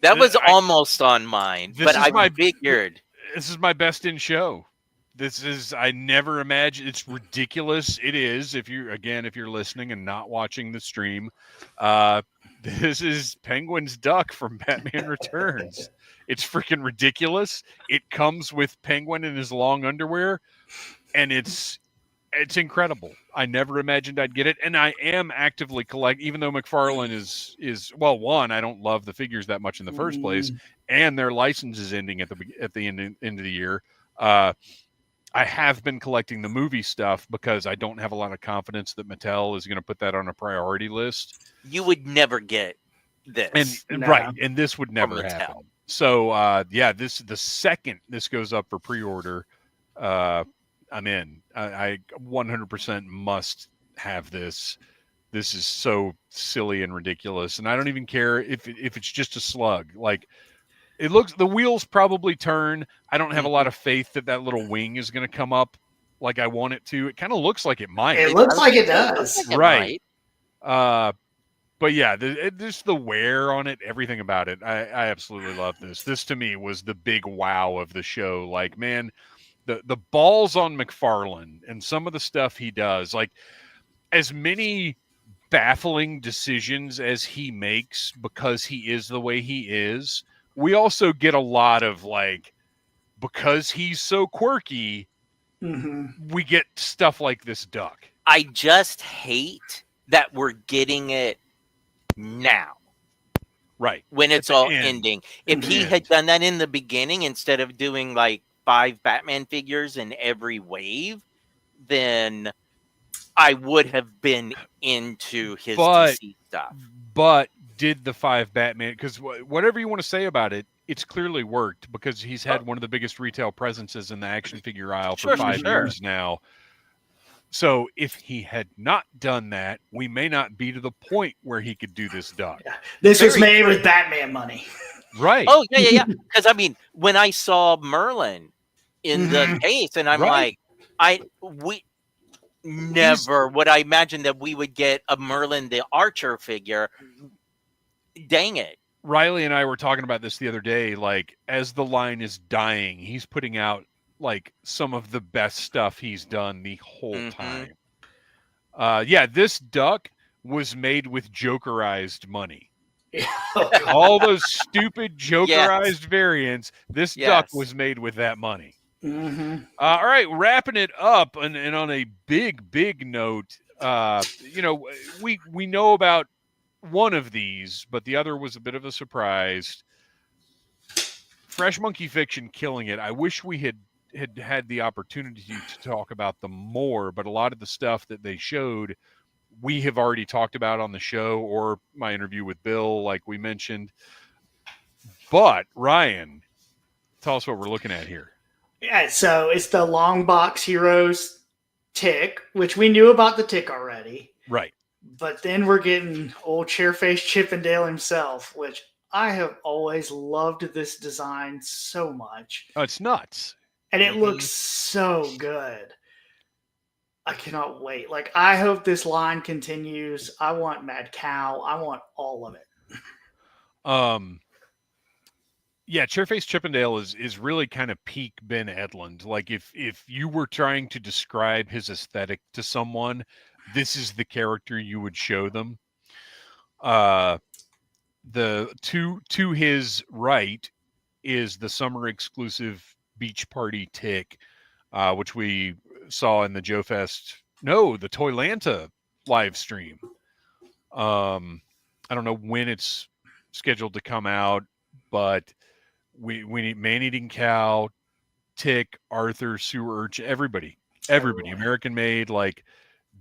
was almost on mine, but I figured this is my best in show. I never imagined. It's ridiculous. It is. If you're listening and not watching the stream, this is Penguin's duck from Batman Returns. It's freaking ridiculous. It comes with Penguin in his long underwear, and it's incredible. I never imagined I'd get it, and I am actively collecting. Even though McFarlane is well, one, I don't love the figures that much in the first place, and their license is ending at the end of the year. I have been collecting the movie stuff because I don't have a lot of confidence that Mattel is going to put that on a priority list. You would never get this. Right. And this would never happen. So, the second this goes up for pre-order, I'm in. I 100% must have this. This is so silly and ridiculous. And I don't even care if it's just a slug. Like, it looks, the wheels probably turn. I don't have a lot of faith that little wing is going to come up like I want it to. It kind of looks like it might. It looks like it does. Right. But yeah, just the wear on it, everything about it. I absolutely love this. This to me was the big wow of the show. Like, man, the balls on McFarlane and some of the stuff he does, like as many baffling decisions as he makes because he is the way he is, we also get a lot of like, because he's so quirky, we get stuff like this duck. I just hate that we're getting it now. Right. When it's all ending. If he had done that in the beginning instead of doing like 5 Batman figures in every wave, then I would have been into his DC stuff. But did the 5 Batman, because whatever you want to say about it, it's clearly worked because he's had one of the biggest retail presences in the action figure aisle for 5 years now. So if he had not done that, we may not be to the point where he could do this duck. Yeah. This was made with Batman money. Right. Oh, yeah. Because, I mean, when I saw Merlin in the case, and I'm like, we never would I imagine that we would get a Merlin the Archer figure. Dang it. Riley and I were talking about this the other day. Like, as the line is dying, he's putting out like some of the best stuff he's done the whole time. This duck was made with Jokerized money. All those stupid Jokerized variants, this duck was made with that money. All right, wrapping it up, and on a big note, we know about one of these, but the other was a bit of a surprise. Fresh Monkey Fiction killing it. I wish we had the opportunity to talk about them more, but a lot of the stuff that they showed, we have already talked about on the show or my interview with Bill, like we mentioned. But Ryan, tell us what we're looking at here. Yeah, so it's the Long Box Heroes Tick, which we knew about the Tick already. Right. But then we're getting old Chairface Chippendale himself, which I have always loved this design so much. Oh, it's nuts. And it looks so good. I cannot wait. Like, I hope this line continues. I want Mad Cow. I want all of it. Chairface Chippendale is really kind of peak Ben Edlund. Like, if you were trying to describe his aesthetic to someone, this is the character you would show them. The to his right is the summer exclusive Beach Party Tick, which we saw in the the Toylanta live stream. I don't know when it's scheduled to come out, but we need Man-Eating Cow, Tick, Arthur, Sewer Urchin, everybody, American made. Like,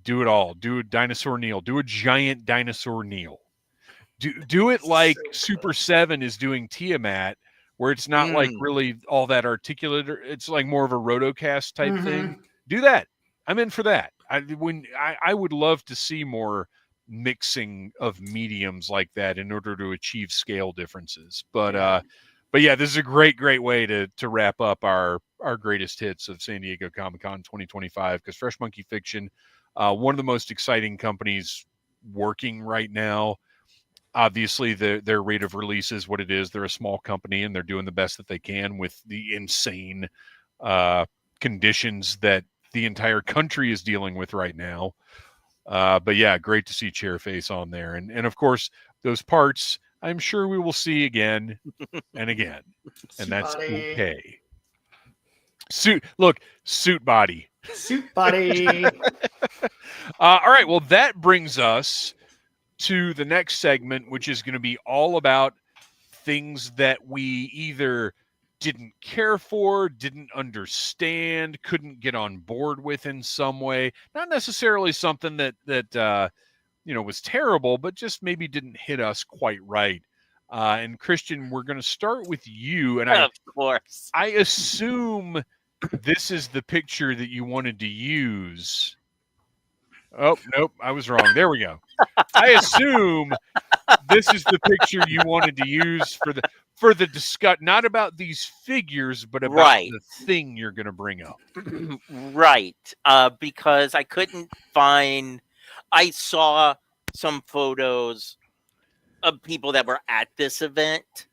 do it all. Do a dinosaur kneel. Do a giant dinosaur kneel. Do it like Super 7 is doing Tiamat, where it's not like really all that articulate. It's like more of a rotocast type thing. Do that. I'm in for that. I would love to see more mixing of mediums like that in order to achieve scale differences. But yeah, this is a great way to wrap up our greatest hits of San Diego Comic-Con 2025, because Fresh Monkey Fiction, one of the most exciting companies working right now. Obviously, their rate of release is what it is. They're a small company, and they're doing the best that they can with the insane conditions that the entire country is dealing with right now. But yeah, great to see Chairface on there. And of course, those parts I'm sure we will see again and again. And that's okay. Suit body. Suit body. All right. Well, that brings us to the next segment, which is going to be all about things that we either didn't care for, didn't understand, couldn't get on board with in some way. Not necessarily something that was terrible, but just maybe didn't hit us quite right. And Kristian, we're going to start with you. And of course, I assume this is the picture that you wanted to use. Oh, nope, I was wrong. There we go. I assume this is the picture you wanted to use for the discuss, not about these figures, but about the thing you're going to bring up. Right. Because I couldn't find, I saw some photos of people that were at this event,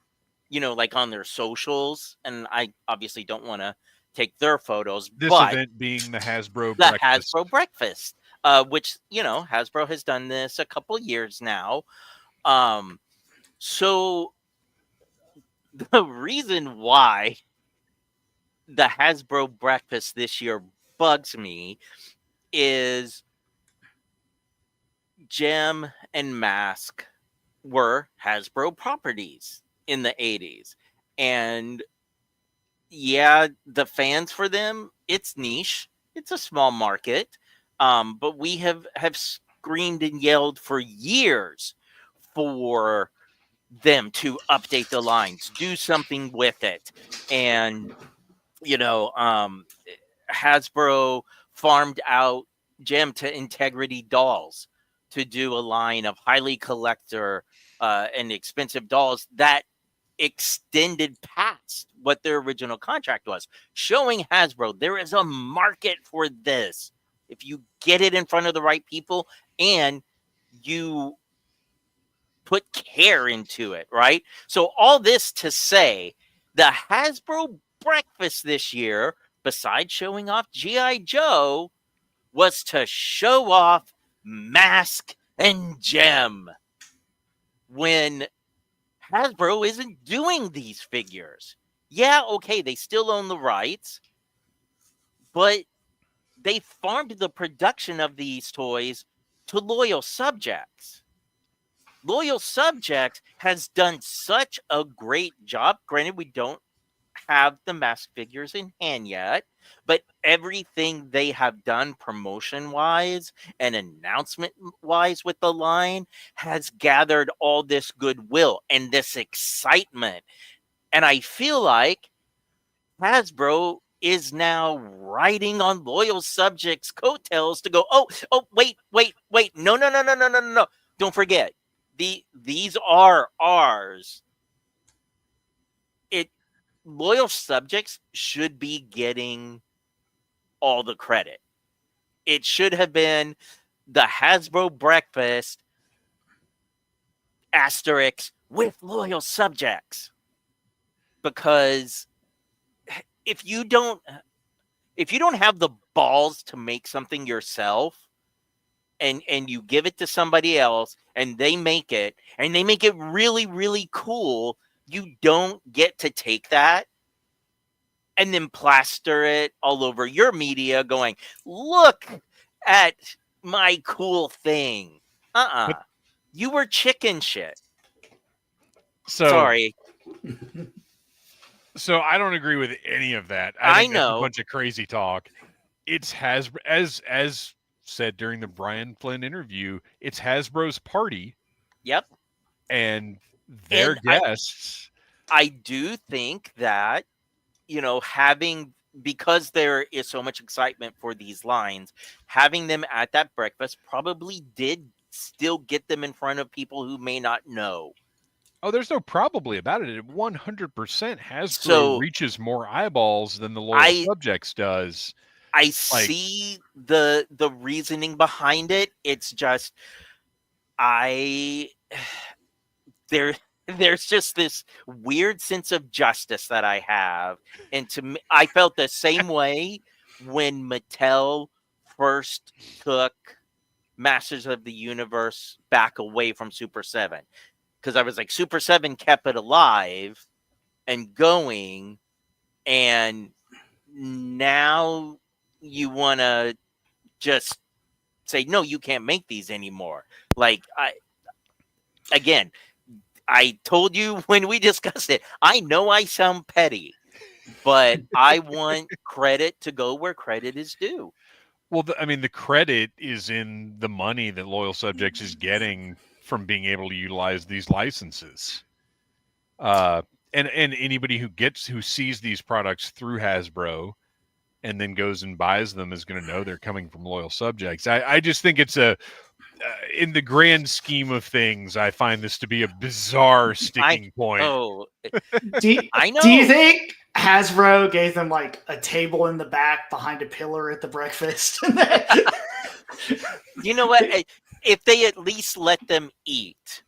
like on their socials, and I obviously don't want to take their photos. This but event being the Hasbro the breakfast. Hasbro breakfast, which Hasbro has done this a couple years now. So the reason why the Hasbro breakfast this year bugs me is Gem and Mask were Hasbro properties in the 80s. And yeah, the fans for them, it's niche. It's a small market. But we have screamed and yelled for years for them to update the lines, do something with it. And, Hasbro farmed out Gem to Integrity Dolls to do a line of highly collector and expensive dolls that extended past what their original contract was, showing Hasbro there is a market for this if you get it in front of the right people and you put care into it, right? So all this to say, the Hasbro breakfast this year, besides showing off G.I. Joe, was to show off Mask and Gem. When Hasbro isn't doing these figures. Yeah, okay, they still own the rights, but they farmed the production of these toys to Loyal Subjects. Loyal Subjects has done such a great job. Granted, we don't have the Mask figures in hand yet, but everything they have done promotion wise and announcement wise with the line has gathered all this goodwill and this excitement. And I feel like Hasbro is now riding on Loyal Subjects' coattails to go, oh, wait, no. Don't forget, these are ours. Loyal Subjects should be getting all the credit. It should have been the Hasbro breakfast asterisk with Loyal Subjects. Because if you don't have the balls to make something yourself and you give it to somebody else and they make it really, really cool, you don't get to take that and then plaster it all over your media going, look at my cool thing. You were chicken shit. Sorry. So I don't agree with any of that. I think that's know. a bunch of crazy talk. It's Hasbro, as said during the Brian Flynn interview, it's Hasbro's party. Yep. And their guests. I do think that, because there is so much excitement for these lines, having them at that breakfast probably did still get them in front of people who may not know. Oh, there's no probably about it. It 100% Hasbro reaches more eyeballs than the Loyal Subjects does. I see the reasoning behind it. It's just there's just this weird sense of justice that I have. And to me, I felt the same way when Mattel first took Masters of the Universe back away from Super 7. Because I was like, Super 7 kept it alive and going. And now you want to just say, no, you can't make these anymore. Like, I told you when we discussed it, I know I sound petty, but I want credit to go where credit is due. Well, the credit is in the money that Loyal Subjects is getting from being able to utilize these licenses. And anybody who sees these products through Hasbro and then goes and buys them is going to know they're coming from Loyal Subjects. I just think it's in the grand scheme of things, I find this to be a bizarre sticking point. Oh, I know. Do you think Hasbro gave them like a table in the back behind a pillar at the breakfast? You know what? If they at least let them eat,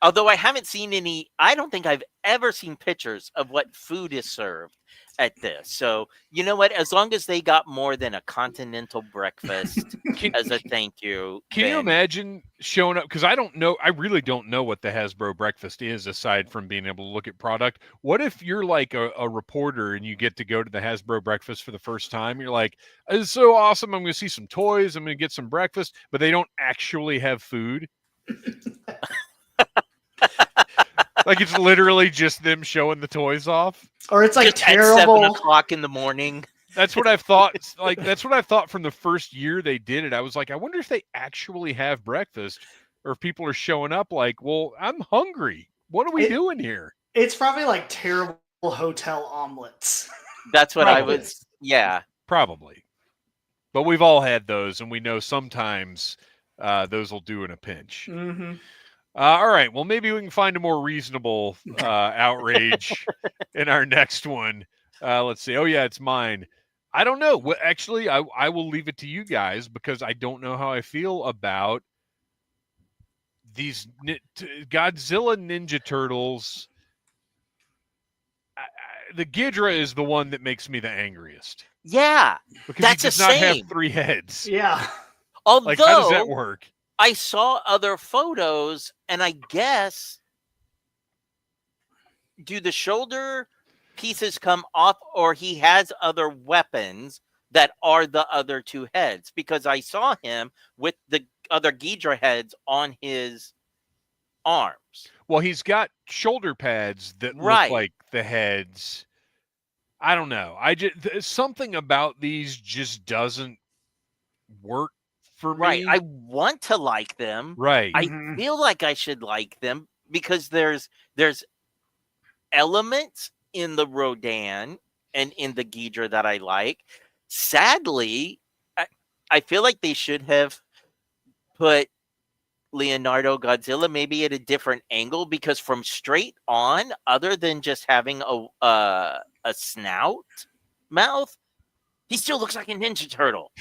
Although I haven't seen any, I don't think I've ever seen pictures of what food is served at this. So, you know what? As long as they got more than a continental breakfast as a thank you. Can you imagine showing up? Because I don't know. I really don't know what the Hasbro breakfast is aside from being able to look at product. What if you're like a reporter and you get to go to the Hasbro breakfast for the first time? You're like, it's so awesome. I'm going to see some toys. I'm going to get some breakfast, but they don't actually have food. Like it's literally just them showing the toys off, or it's like just terrible. At 7:00 in the morning. That's what I've thought. Like that's what I thought from the first year they did it. I was like, I wonder if they actually have breakfast, or if people are showing up like, well, I'm hungry. What are we doing here? It's probably like terrible hotel omelets. That's what I was. Yeah, probably. But we've all had those, and we know sometimes those will do in a pinch. Mm-hmm. All right. Well, maybe we can find a more reasonable outrage in our next one. Let's see. Oh, yeah, it's mine. I don't know. Well, actually, I will leave it to you guys because I don't know how I feel about these Godzilla Ninja Turtles. The Ghidorah is the one that makes me the angriest. Yeah, because that's he does not have 3 heads. Yeah. Although, like, how does that work? I saw other photos, and I guess do the shoulder pieces come off, or he has other weapons that are the other 2 heads? Because I saw him with the other Ghidorah heads on his arms. Well, he's got shoulder pads that look like the heads. I don't know. Something about these just doesn't work for me. I want to like them. Right. I feel like I should like them because there's elements in the Rodan and in the Ghidorah that I like. Sadly, I feel like they should have put Leonardo Godzilla maybe at a different angle, because from straight on, other than just having a snout mouth, he still looks like a Ninja Turtle.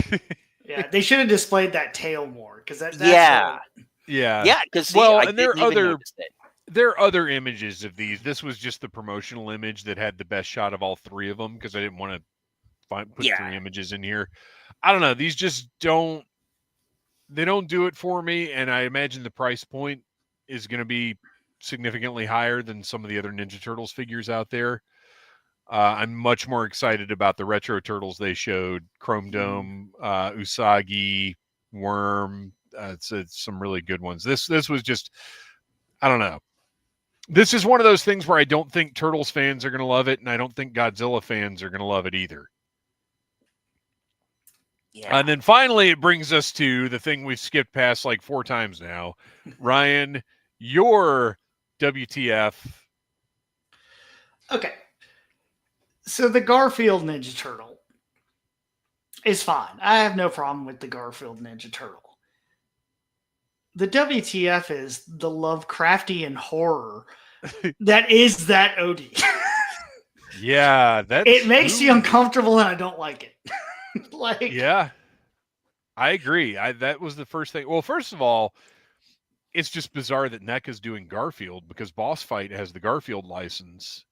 Yeah, they should have displayed that tail more, because that's yeah. Because and there are other images of these. This was just the promotional image that had the best shot of all 3 of them, because I didn't want to put 3 images in here. I don't know. These just don't. They don't do it for me, and I imagine the price point is going to be significantly higher than some of the other Ninja Turtles figures out there. I'm much more excited about the retro turtles they showed: Chrome Dome, Usagi, Worm. It's some really good ones. This was just, I don't know. This is one of those things where I don't think Turtles fans are going to love it, and I don't think Godzilla fans are going to love it either. Yeah. And then finally, it brings us to the thing we've skipped past like 4 times now. Ryan, your WTF. Okay. So the Garfield Ninja Turtle is fine. I have no problem with the Garfield Ninja Turtle. The WTF is the Lovecraftian horror that is that Odie. Yeah, it makes you uncomfortable, and I don't like it. Yeah, I agree. That was the first thing. Well, first of all, it's just bizarre that NECA's doing Garfield, because Boss Fight has the Garfield license.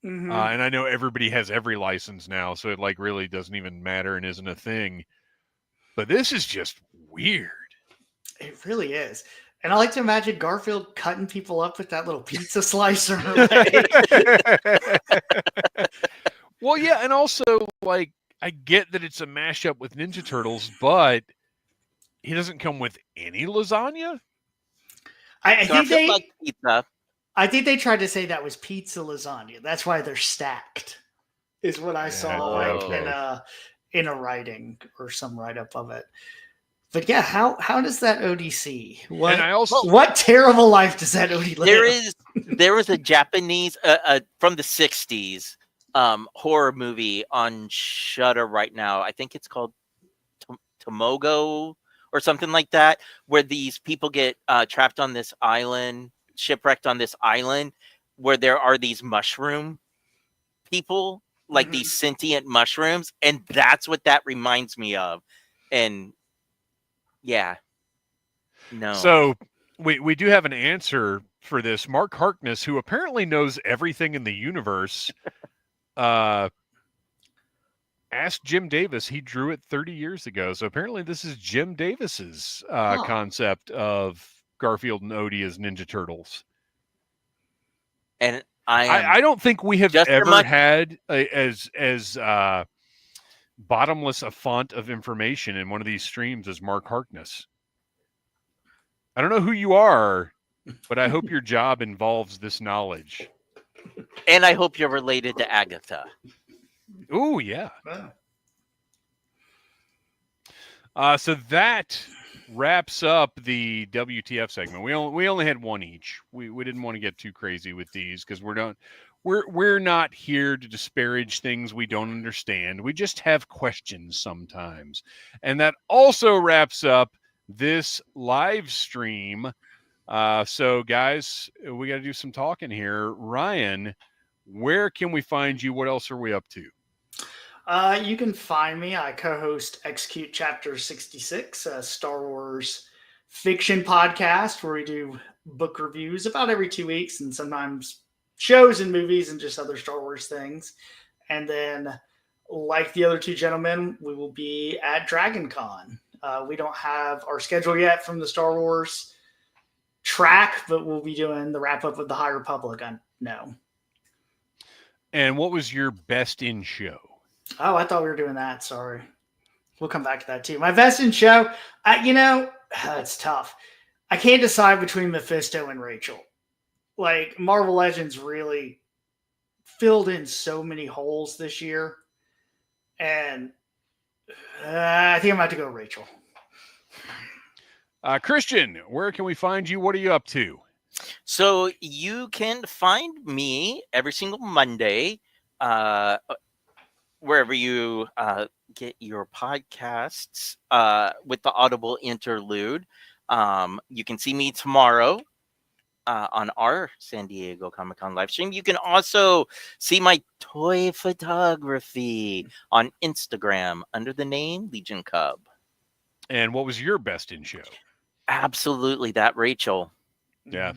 And I know everybody has every license now, so it like really doesn't even matter and isn't a thing. But this is just weird. It really is. And I like to imagine Garfield cutting people up with that little pizza slicer. Well, yeah, and also, like, I get that it's a mashup with Ninja Turtles, but he doesn't come with any lasagna? I think they like pizza. I think they tried to say that was pizza lasagna. That's why they're stacked, is what I saw in a writing or some write-up of it. But yeah, how does that ODC? What terrible life does that OD live? There was a Japanese from the 60s horror movie on Shudder right now. I think it's called Tomogo or something like that, where these people get trapped on this island, shipwrecked on this island, where there are these mushroom people, like these sentient mushrooms, and that's what that reminds me of. And yeah, no. So we do have an answer for this. Mark Harkness, who apparently knows everything in the universe, asked Jim Davis. He drew it 30 years ago. So apparently this is Jim Davis's concept of Garfield and Odie as Ninja Turtles. And I don't think we have ever had as bottomless a font of information in one of these streams as Mark Harkness. I don't know who you are, but I hope your job involves this knowledge. And I hope you're related to Agatha. Oh, yeah. So that wraps up the WTF segment. We only had one each. We didn't want to get too crazy with these because we're not here to disparage things we don't understand. We just have questions sometimes. And that also wraps up this live stream. So guys, we got to do some talking here. Ryan, where can we find you? What else are we up to? You can find me. I co-host Execute Chapter 66, a Star Wars fiction podcast where we do book reviews about every 2 weeks, and sometimes shows and movies and just other Star Wars things. And then, like the other two gentlemen, we will be at Dragon Con. We don't have our schedule yet from the Star Wars track, but we'll be doing the wrap-up of the High Republic. I know. And what was your best in show? Oh, I thought we were doing that. Sorry. We'll come back to that too. My best in show, it's tough. I can't decide between Mephisto and Rachel. Like, Marvel Legends really filled in so many holes this year. And I think I'm about to go Rachel. Kristian, where can we find you? What are you up to? So you can find me every single Monday, wherever you get your podcasts with the Audible Interlude. You can see me tomorrow on our San Diego Comic-Con live stream. You can also see my toy photography on Instagram under the name Legion Cub. And what was your best in show? Absolutely, that Rachel. Yeah.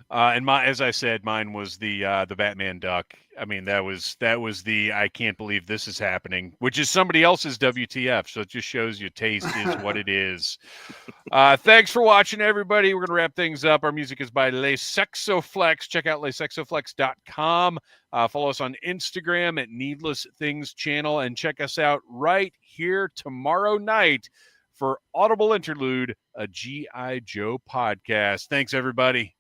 And as I said, mine was the Batman duck. I mean, that was the I can't believe this is happening, which is somebody else's WTF. So it just shows you taste is what it is. Thanks for watching, everybody. We're gonna wrap things up. Our music is by Les Sexoflex. Check out lesexoflex.com. Follow us on Instagram at Needless Things Channel, and check us out right here tomorrow night for Audible Interlude, a G.I. Joe podcast. Thanks, everybody.